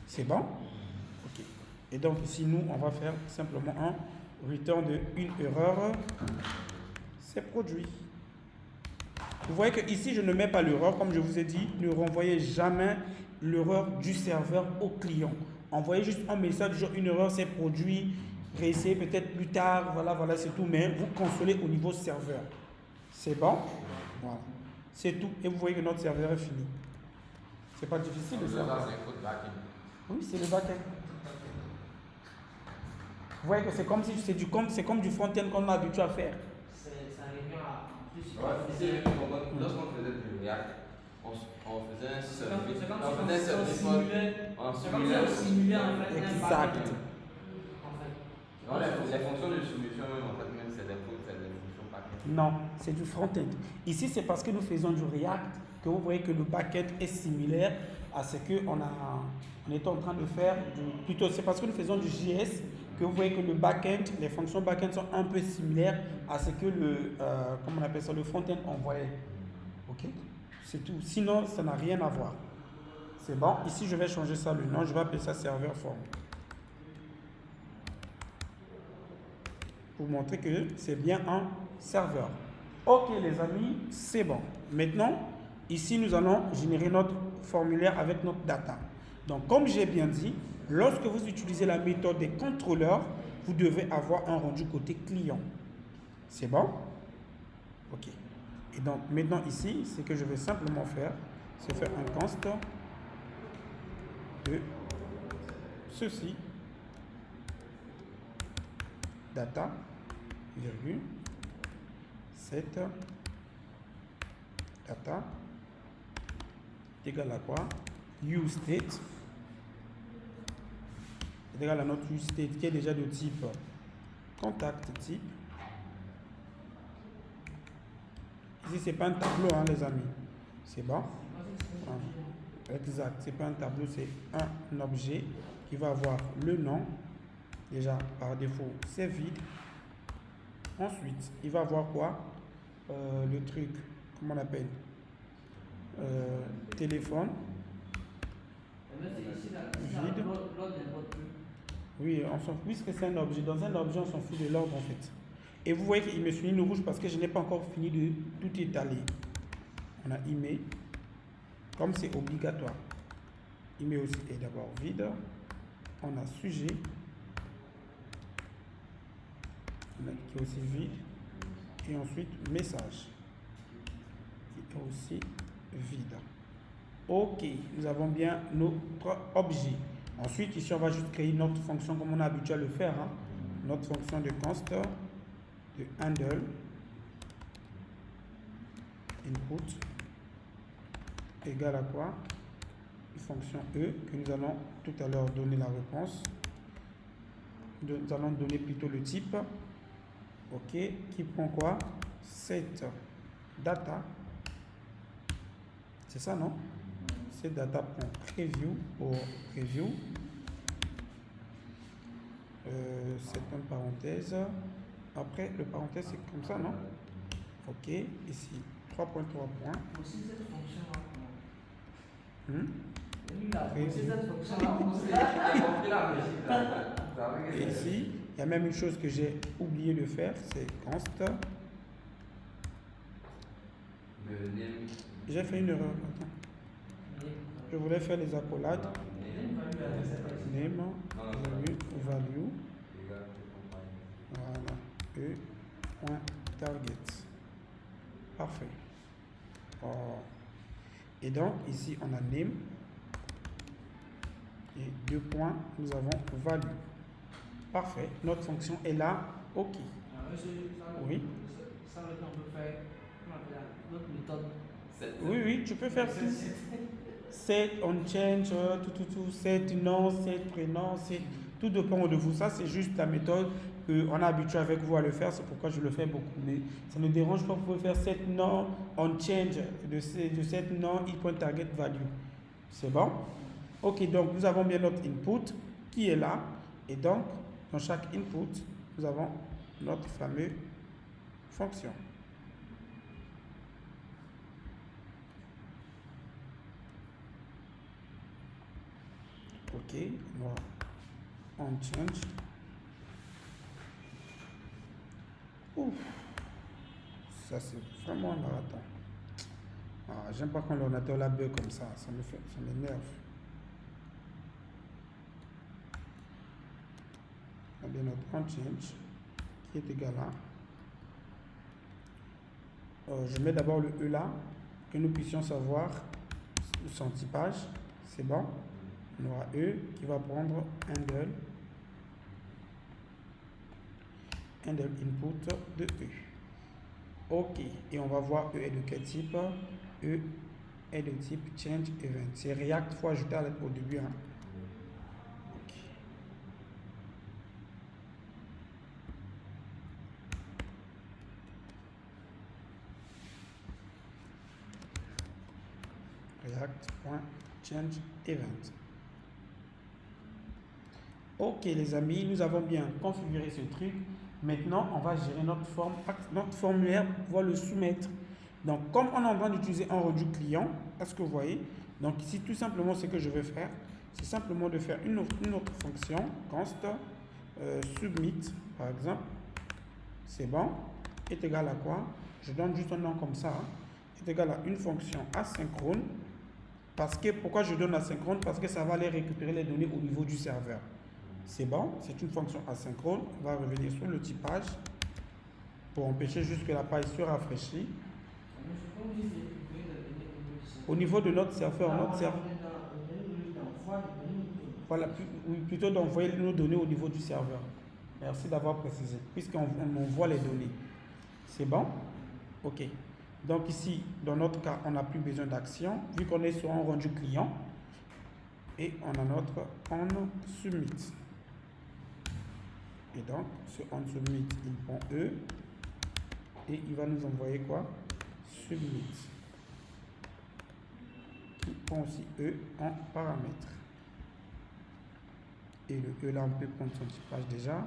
C'est bon? Ok. Et donc ici nous on va faire simplement un return de une erreur. C'est produit. Vous voyez que ici je ne mets pas l'erreur, comme je vous ai dit, ne renvoyez jamais l'erreur du serveur au client. Envoyez juste un message genre une erreur c'est produit, réessayez peut-être plus tard, voilà c'est tout, mais vous consolez au niveau serveur. C'est bon? Voilà. C'est tout. Et vous voyez que notre serveur est fini. C'est pas difficile de faire. Oui, c'est le back-end. Vous voyez que c'est comme si c'est comme du front-end qu'on a habitué à faire. Ça revient à plus. Lorsqu'on faisait du React, on faisait un service. On simulait en fait. Exact. Non, les fonctions de solution même en fait, même c'est des fonctions back-end. Non, c'est du front-end. Ici, c'est parce que nous faisons du React que vous voyez que le back-end est similaire à ce qu'on est en train de faire. Plutôt, c'est parce que nous faisons du JS que vous voyez que le back-end, les fonctions back-end sont un peu similaires à ce que comment on appelle ça, le front-end envoyait. Ok? C'est tout. Sinon, ça n'a rien à voir. C'est bon. Ici, je vais changer ça le nom. Je vais appeler ça serveur form. Pour montrer que c'est bien un serveur. Ok les amis, c'est bon. Maintenant, ici nous allons générer notre formulaire avec notre data. Donc comme j'ai bien dit, lorsque vous utilisez la méthode des contrôleurs, vous devez avoir un rendu côté client. C'est bon? Ok. Et donc maintenant ici, ce que je vais simplement faire, c'est faire un const de ceci, data, virgule, set data égale à quoi? useState est égal à notre useState qui est déjà de type contact type. Ici c'est pas un tableau hein, les amis, c'est bon? Exact, c'est pas un tableau, c'est un objet qui va avoir le nom. Déjà par défaut c'est vide. Ensuite, il va avoir quoi? Le truc, comment on appelle? Téléphone. Vide. Oui, puisque c'est un objet. Dans un objet, on s'en fout de l'ordre en fait. Et vous voyez qu'il me souligne le rouge parce que je n'ai pas encore fini de tout étaler. On a email. Comme c'est obligatoire. Email aussi est d'abord vide. On a sujet. Qui est aussi vide, et ensuite message qui est aussi vide. Ok, nous avons bien notre objet. Ensuite ici on va juste créer notre fonction comme on a habitué à le faire hein. Notre fonction de const de handle input égale à quoi? Une fonction e que nous allons tout à l'heure donner la réponse. Nous allons donner plutôt le type. Ok, qui prend quoi? Set data. C'est ça, non? Set data prend preview pour preview. c'est une parenthèse. Après, le parenthèse, c'est comme ça, non? Ok, ici, 3 points, 3 points. Aussi cette fonction-là. Et ici, il y a même une chose que j'ai oublié de faire, c'est const. J'ai fait une erreur. Attends. Je voulais faire les accolades. Name, value. Voilà. E.target. Parfait. Oh. Et donc, ici, on a name. Et 2 points, nous avons value. Parfait. Notre fonction est là. OK. Oui. Ça, on peut faire notre méthode. Oui, tu peux faire tout. Set, on change, tout, set, nom, set, prénom, set, tout dépend de vous. Ça, c'est juste la méthode qu'on a habitué avec vous à le faire. C'est pourquoi je le fais beaucoup. Mais ça ne dérange pas. Vous pouvez faire set, nom, on change de set, nom, e.target value. C'est bon? OK, donc nous avons bien notre input qui est là. Et donc, dans chaque input, nous avons notre fameuse fonction. OK, on change. Ouf, ça c'est vraiment un marathon. J'aime pas quand l'ordinateur la bug comme ça m'énerve. On a bien notre on change qui est égal à. Je mets d'abord le E là, que nous puissions savoir son typage. C'est bon. On aura E qui va prendre handle input de E. OK. Et on va voir E est de quel type? E est de type change event. C'est React, il faut ajouter au début. OK. React.change event. OK les amis, nous avons bien configuré ce truc. Maintenant, on va gérer notre formulaire pour pouvoir le soumettre. Donc, comme on est en train d'utiliser un rendu client, est-ce que vous voyez? Donc ici, tout simplement, ce que je vais faire, c'est simplement de faire une autre fonction, const submit, par exemple. C'est bon. Est égal à quoi? Je donne juste un nom comme ça. Est égal à une fonction asynchrone. Pourquoi je donne asynchrone? Parce que ça va aller récupérer les données au niveau du serveur. C'est bon, c'est une fonction asynchrone. On va revenir sur le typage pour empêcher juste que la page se rafraîchisse. Au niveau de notre serveur, voilà, plutôt d'envoyer nos données au niveau du serveur. Merci d'avoir précisé, puisqu'on envoie les données. C'est bon? OK. Donc ici, dans notre cas, on n'a plus besoin d'action, vu qu'on est sur un rendu client. Et on a notre on submit. Et donc, ce on submit, il prend E. Et il va nous envoyer quoi? Submit. Qui prend aussi E en paramètre. Et le E là, on peut prendre son typage déjà,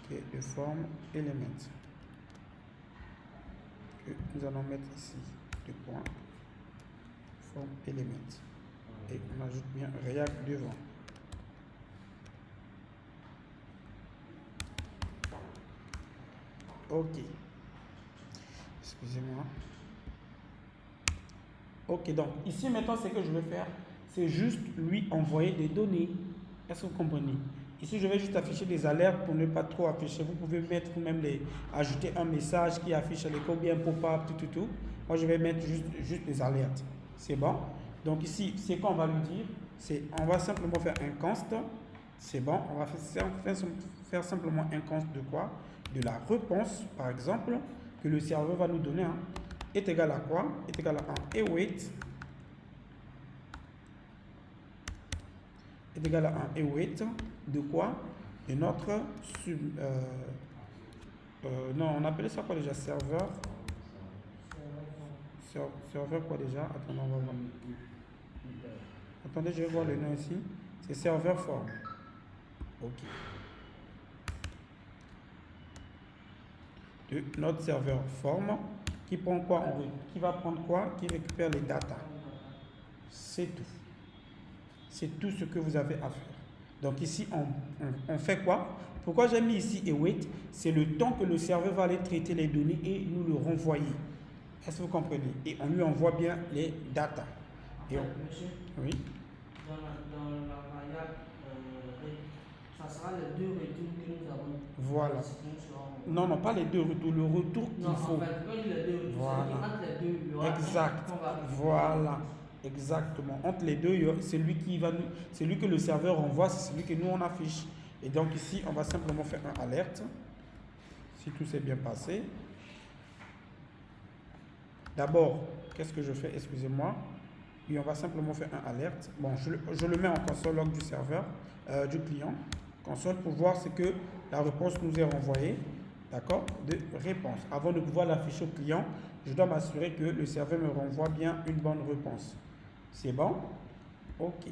qui est de forme element. Que nous allons mettre ici, deux points, forme element. Et on ajoute bien React devant. OK. Excusez-moi. OK, donc ici maintenant, ce que je vais faire, c'est juste lui envoyer des données. Est-ce que vous comprenez? Ici, je vais juste afficher des alertes pour ne pas trop afficher. Vous pouvez mettre même ajouter un message qui affiche les codes bien pop-up, tout. Moi, je vais mettre juste des alertes. C'est bon? Donc ici, c'est qu'on va lui dire, on va simplement faire un const. C'est bon, on va faire simplement un const de quoi? De la réponse, par exemple, que le serveur va nous donner. Est égal à quoi? Est égal à 1 await. Est égal à 1 await de quoi? De notre non, on appelait ça quoi déjà? Serveur quoi déjà? Attendez, on va voir. Attendez, je vais voir le nom ici. C'est serveur form. OK. de notre serveur form qui prend quoi? Qui va prendre quoi? Qui récupère les data. C'est tout. C'est tout ce que vous avez à faire. Donc ici, on fait quoi? Pourquoi j'ai mis ici await? C'est le temps que le serveur va aller traiter les données et nous le renvoyer. Est-ce que vous comprenez? Et on lui envoie bien les data. Monsieur, oui. Dans la variable, ça sera les deux retours que nous avons. Voilà. Non, pas les deux retours, le retour qu'il faut. En fait, quand il y a les deux retours, voilà. Entre les deux, il y aura exact. Voilà. Exactement. Entre les deux, c'est lui que le serveur envoie, c'est celui que nous on affiche. Et donc ici, on va simplement faire un alerte. Si tout s'est bien passé. D'abord, qu'est-ce que je fais? Excusez-moi. Et on va simplement faire un alerte. Bon, je le mets en console log du serveur, du client. Console pour voir ce que la réponse nous est renvoyée. D'accord? De réponse. Avant de pouvoir l'afficher au client, je dois m'assurer que le serveur me renvoie bien une bonne réponse. C'est bon? Ok.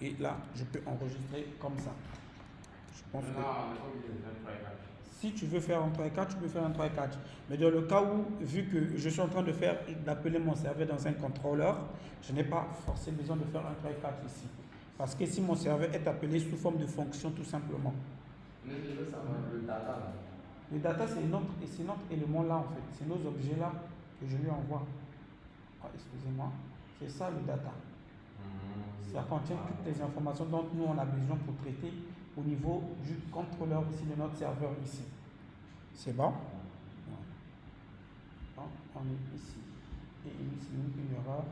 Et là, je peux enregistrer comme ça. Je pense que si tu veux faire un try catch, tu peux faire un try catch. Mais dans le cas où, vu que je suis en train d'appeler mon serveur dans un contrôleur, je n'ai pas forcément besoin de faire un try catch ici. Parce que si mon serveur est appelé sous forme de fonction tout simplement. Mais je veux savoir le data. Le data, c'est notre élément là en fait. C'est nos objets là que je lui envoie. Ah, excusez-moi. C'est ça le data. Ça contient toutes les informations dont nous on a besoin pour traiter au niveau du contrôleur ici de notre serveur ici. C'est bon? Donc, on est ici. Et ici, une erreur.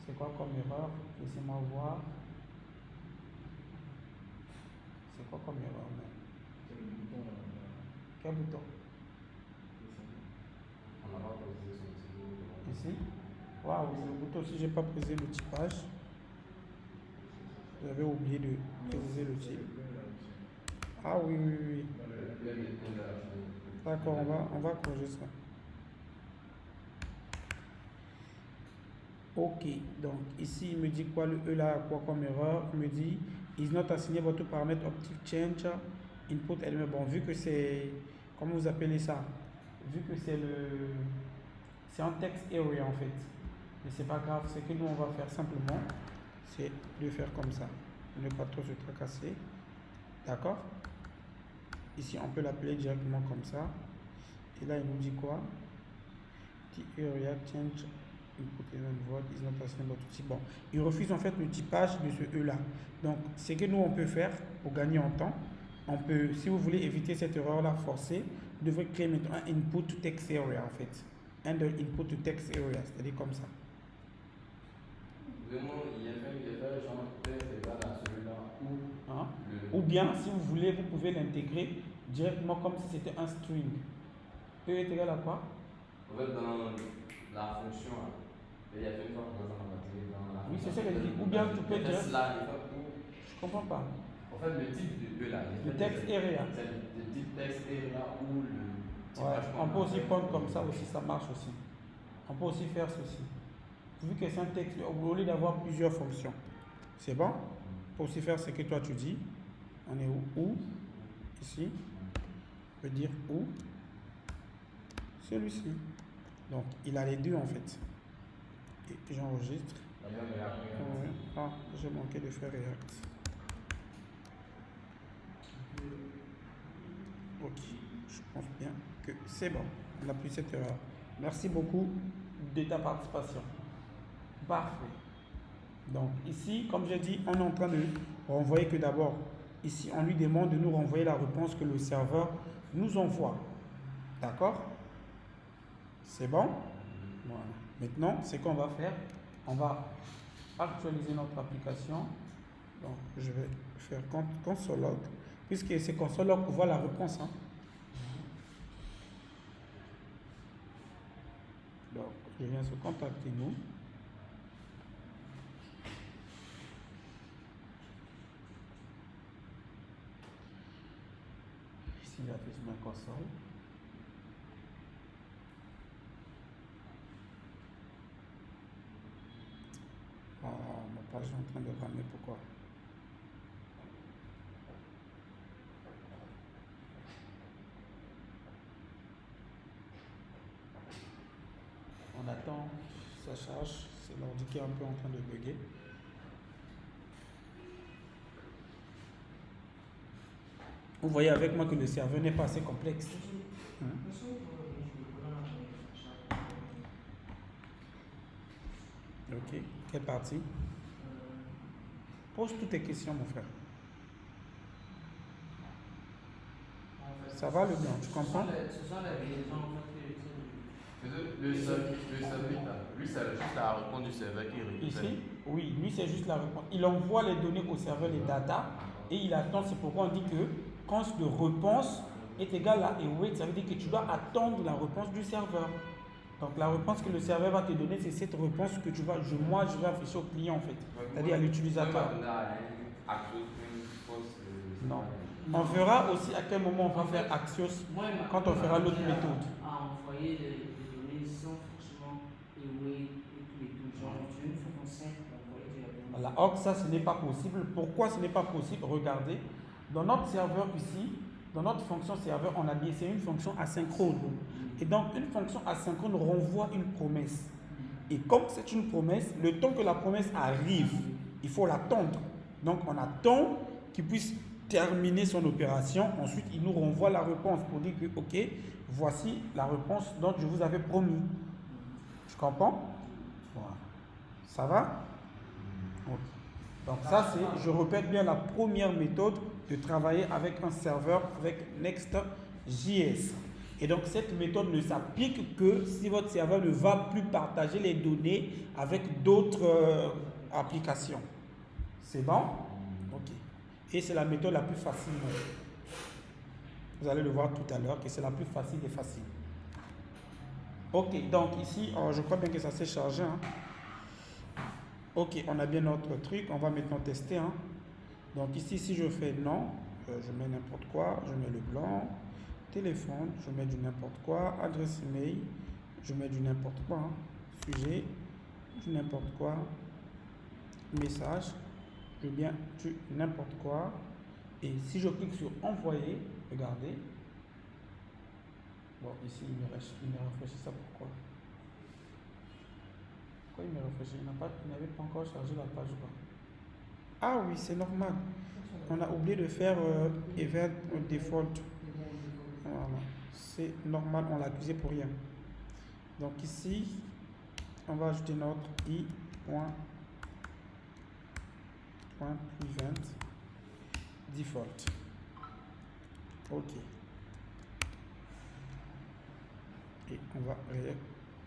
C'est quoi comme erreur? Laissez-moi voir. C'est quoi comme erreur même? Quel bouton? On n'a pas posé son ici? Waouh, le bouton, si je n'ai pas posé le typage, j'avais oublié de préciser le type. Ah oui. D'accord, on va corriger ça. Ok, donc ici il me dit quoi le E là, quoi comme erreur? Il me dit is not assigné votre paramètre optive change input element. Bon, vu que c'est, comment vous appelez ça? Vu que c'est un text area en fait. Mais c'est pas grave, ce que nous on va faire simplement, c'est de faire comme ça. Ne pas trop se tracasser. D'accord? Ici on peut l'appeler directement comme ça. Et là il nous dit quoi? The area change input element void is not assigned but type. Bon, il refuse en fait le typage de ce E là. Donc ce que nous on peut faire pour gagner en temps, on peut, si vous voulez éviter cette erreur là forcée, vous devrez créer maintenant un input to text area en fait. Un de input to text area, c'est-à-dire comme ça. Vraiment, il y a fait genre peut-être égal à celui-là ou bien si vous voulez, vous pouvez l'intégrer directement comme si c'était un string. E est égal à quoi? En fait, dans la fonction, il y a fait une fois qu'on a intégré dans la fonction. Oui, c'est ça que je dis. Ou bien tu peux dire. Je comprends pas. En fait, le type de là. Le text area. C'est le type text area ou le. Ouais, on peut aussi prendre comme ça aussi, ça marche aussi. On peut aussi faire ceci. Vu que c'est un texte, au lieu d'avoir plusieurs fonctions, c'est bon? On peut aussi faire ce que toi tu dis. On est où? Ici. On peut dire où? Celui-ci. Donc, il a les deux en fait. Et j'enregistre. Ah, j'ai manqué de faire React. Ok, je pense bien que c'est bon. On n'a plus cette erreur. Merci beaucoup de ta participation. Parfait. Donc ici, comme j'ai dit, on est en train de renvoyer que d'abord, ici, on lui demande de nous renvoyer la réponse que le serveur nous envoie. D'accord? C'est bon? Voilà. Maintenant, ce qu'on va faire, on va actualiser notre application. Donc, je vais faire console log, puisque c'est console log pour voir la réponse. Hein. Donc, je viens se contacter nous. Ici, j'affiche ma console. Ma page est en train de ramer, pourquoi? Ça charge. C'est l'ordi qui est un peu en train de bugger. Vous voyez avec moi que le serveur n'est pas assez complexe. Ok, quelle partie? Pose toutes tes questions, mon frère. Ça va le blanc, tu comprends? Ce sont les liaisons en fait que Le serveur, lui, c'est juste la réponse du serveur qui récupère. Ici, oui, lui c'est juste la réponse. Il envoie les données au serveur, les data, et il attend. C'est pourquoi on dit que quand de réponse est égal à await, ça veut dire que tu dois attendre la réponse du serveur. Donc la réponse que le serveur va te donner, c'est cette réponse que je vais afficher au client en fait, c'est-à-dire à l'utilisateur. Non. On verra aussi à quel moment on va faire Axios quand on fera l'autre méthode. À envoyer les données sans forcément await et tous les trucs. Genre, tu veux une fonction simple pour envoyer directement. Voilà. Or, ça, ce n'est pas possible. Pourquoi ce n'est pas possible? Regardez, dans notre serveur ici, dans notre fonction serveur, on a dit c'est une fonction asynchrone. Et donc, une fonction asynchrone renvoie une promesse. Et comme c'est une promesse, le temps que la promesse arrive, il faut l'attendre. Donc, on attend qu'il puisse terminer son opération. Ensuite, il nous renvoie la réponse pour dire que, ok, voici la réponse dont je vous avais promis. Tu comprends? Voilà. Ça va? Ok. Donc ça, c'est, je répète bien, la première méthode de travailler avec un serveur avec Next.js. Et donc cette méthode ne s'applique que si votre serveur ne va plus partager les données avec d'autres applications. C'est bon? Ok. Et c'est la méthode la plus facile. Vous allez le voir tout à l'heure que c'est la plus facile des faciles. Ok, donc ici, je crois bien que ça s'est chargé. Hein. Ok, on a bien notre truc. On va maintenant tester. Hein. Donc ici, si je fais non, je mets n'importe quoi. Je mets le blanc. Téléphone, je mets du n'importe quoi. Adresse email, je mets du n'importe quoi. Hein. Sujet, du n'importe quoi. Message, je mets du n'importe quoi. Et si je clique sur envoyer, regardez. Bon, ici, il me réfléchit ça pourquoi? Pourquoi il me réfléchit? Il n'avait pas encore chargé la page. Quoi. Ah oui, c'est normal. On a oublié de faire event default. Voilà. C'est normal, on l'a accusé pour rien. Donc ici, on va ajouter notre i.prevent default. Ok. Et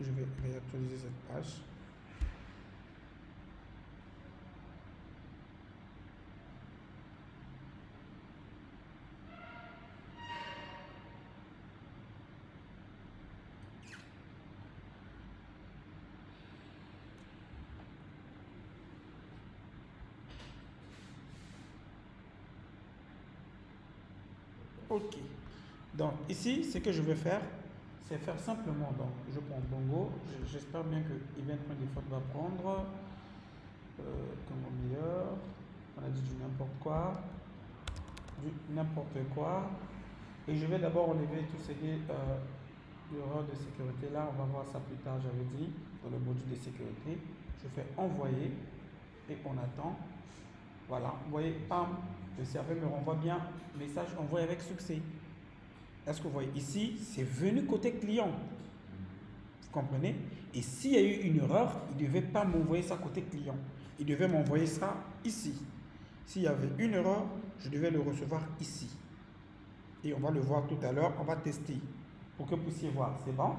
je vais réactualiser cette page. Ok. Donc ici, ce que je vais faire, c'est faire simplement. Donc je prends Bongo. J'espère bien que event.default va prendre comme meilleur. On a dit du n'importe quoi. Du n'importe quoi. Et je vais d'abord enlever tout ce qui est l'erreur de sécurité. Là, on va voir ça plus tard, j'avais dit, dans le module de sécurité. Je fais envoyer et on attend. Voilà, vous voyez, pam, le serveur me renvoie bien, message envoyé avec succès. Est-ce que vous voyez ici, c'est venu côté client. Vous comprenez? Et s'il y a eu une erreur, il ne devait pas m'envoyer ça côté client. Il devait m'envoyer ça ici. S'il y avait une erreur, je devais le recevoir ici. Et on va le voir tout à l'heure, on va tester pour que vous puissiez voir. C'est bon?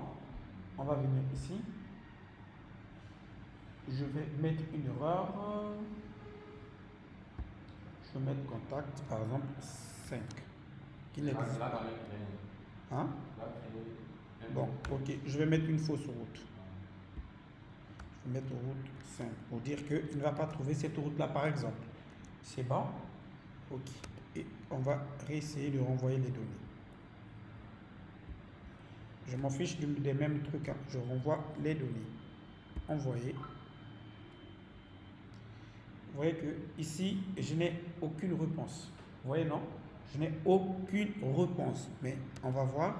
On va venir ici. Je vais mettre une erreur. Je vais mettre contact, par exemple, 5. Qui n'existe pas. Hein? Bon, ok. Je vais mettre une fausse route. Je vais mettre route 5 pour dire qu'il ne va pas trouver cette route-là, par exemple. C'est bon? Ok. Et on va réessayer de renvoyer les données. Je m'en fiche des mêmes trucs. Hein. Je renvoie les données. Envoyer. Vous voyez que ici, je n'ai aucune réponse. Vous voyez, non? Je n'ai aucune réponse. Mais on va voir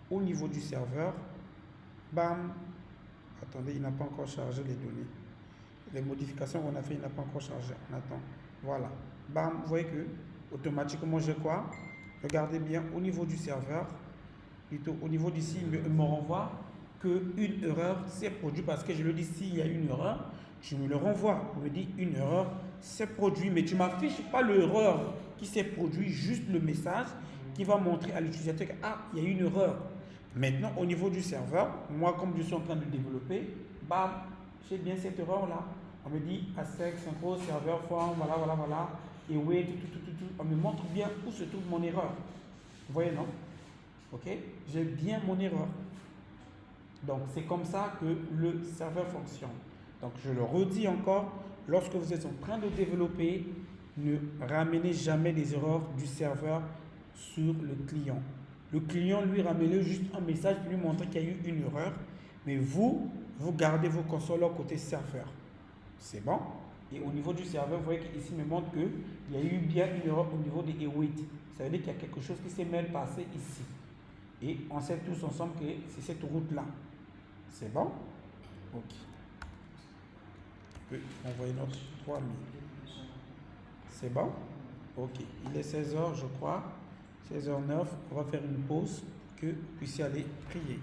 au niveau du serveur. Bam. Attendez, il n'a pas encore chargé les données. Les modifications qu'on a fait, il n'a pas encore chargé. On attend. Voilà. Bam, vous voyez que automatiquement, j'ai quoi? Regardez bien, au niveau du serveur, plutôt au niveau d'ici, il me renvoie qu'une erreur s'est produite parce que je lui dis s'il y a une erreur, tu me le renvoies. On me dit une erreur s'est produite, mais tu ne m'affiches pas l'erreur qui s'est produite, juste le message qui va montrer à l'utilisateur que ah, il y a une erreur. Maintenant, au niveau du serveur, moi, comme je suis en train de développer, bam, j'ai bien cette erreur-là. On me dit ASEC, synchro, serveur, form, voilà, et wait, tout. On me montre bien où se trouve mon erreur. Vous voyez, non? Ok? J'ai bien mon erreur. Donc, c'est comme ça que le serveur fonctionne. Donc, je le redis encore, lorsque vous êtes en train de développer, ne ramenez jamais des erreurs du serveur sur le client. Le client, lui, ramène juste un message pour lui montrer qu'il y a eu une erreur, mais vous gardez vos consoles côté serveur. C'est bon? Et au niveau du serveur, vous voyez qu'ici, il me montre qu'il y a eu bien une erreur au niveau des await. Ça veut dire qu'il y a quelque chose qui s'est mal passé ici. Et on sait tous ensemble que c'est cette route-là. C'est bon? Ok. On peut envoyer notre 3000. C'est bon? Ok. Il est 16h, je crois. 16h09. On va faire une pause que vous puissiez aller prier.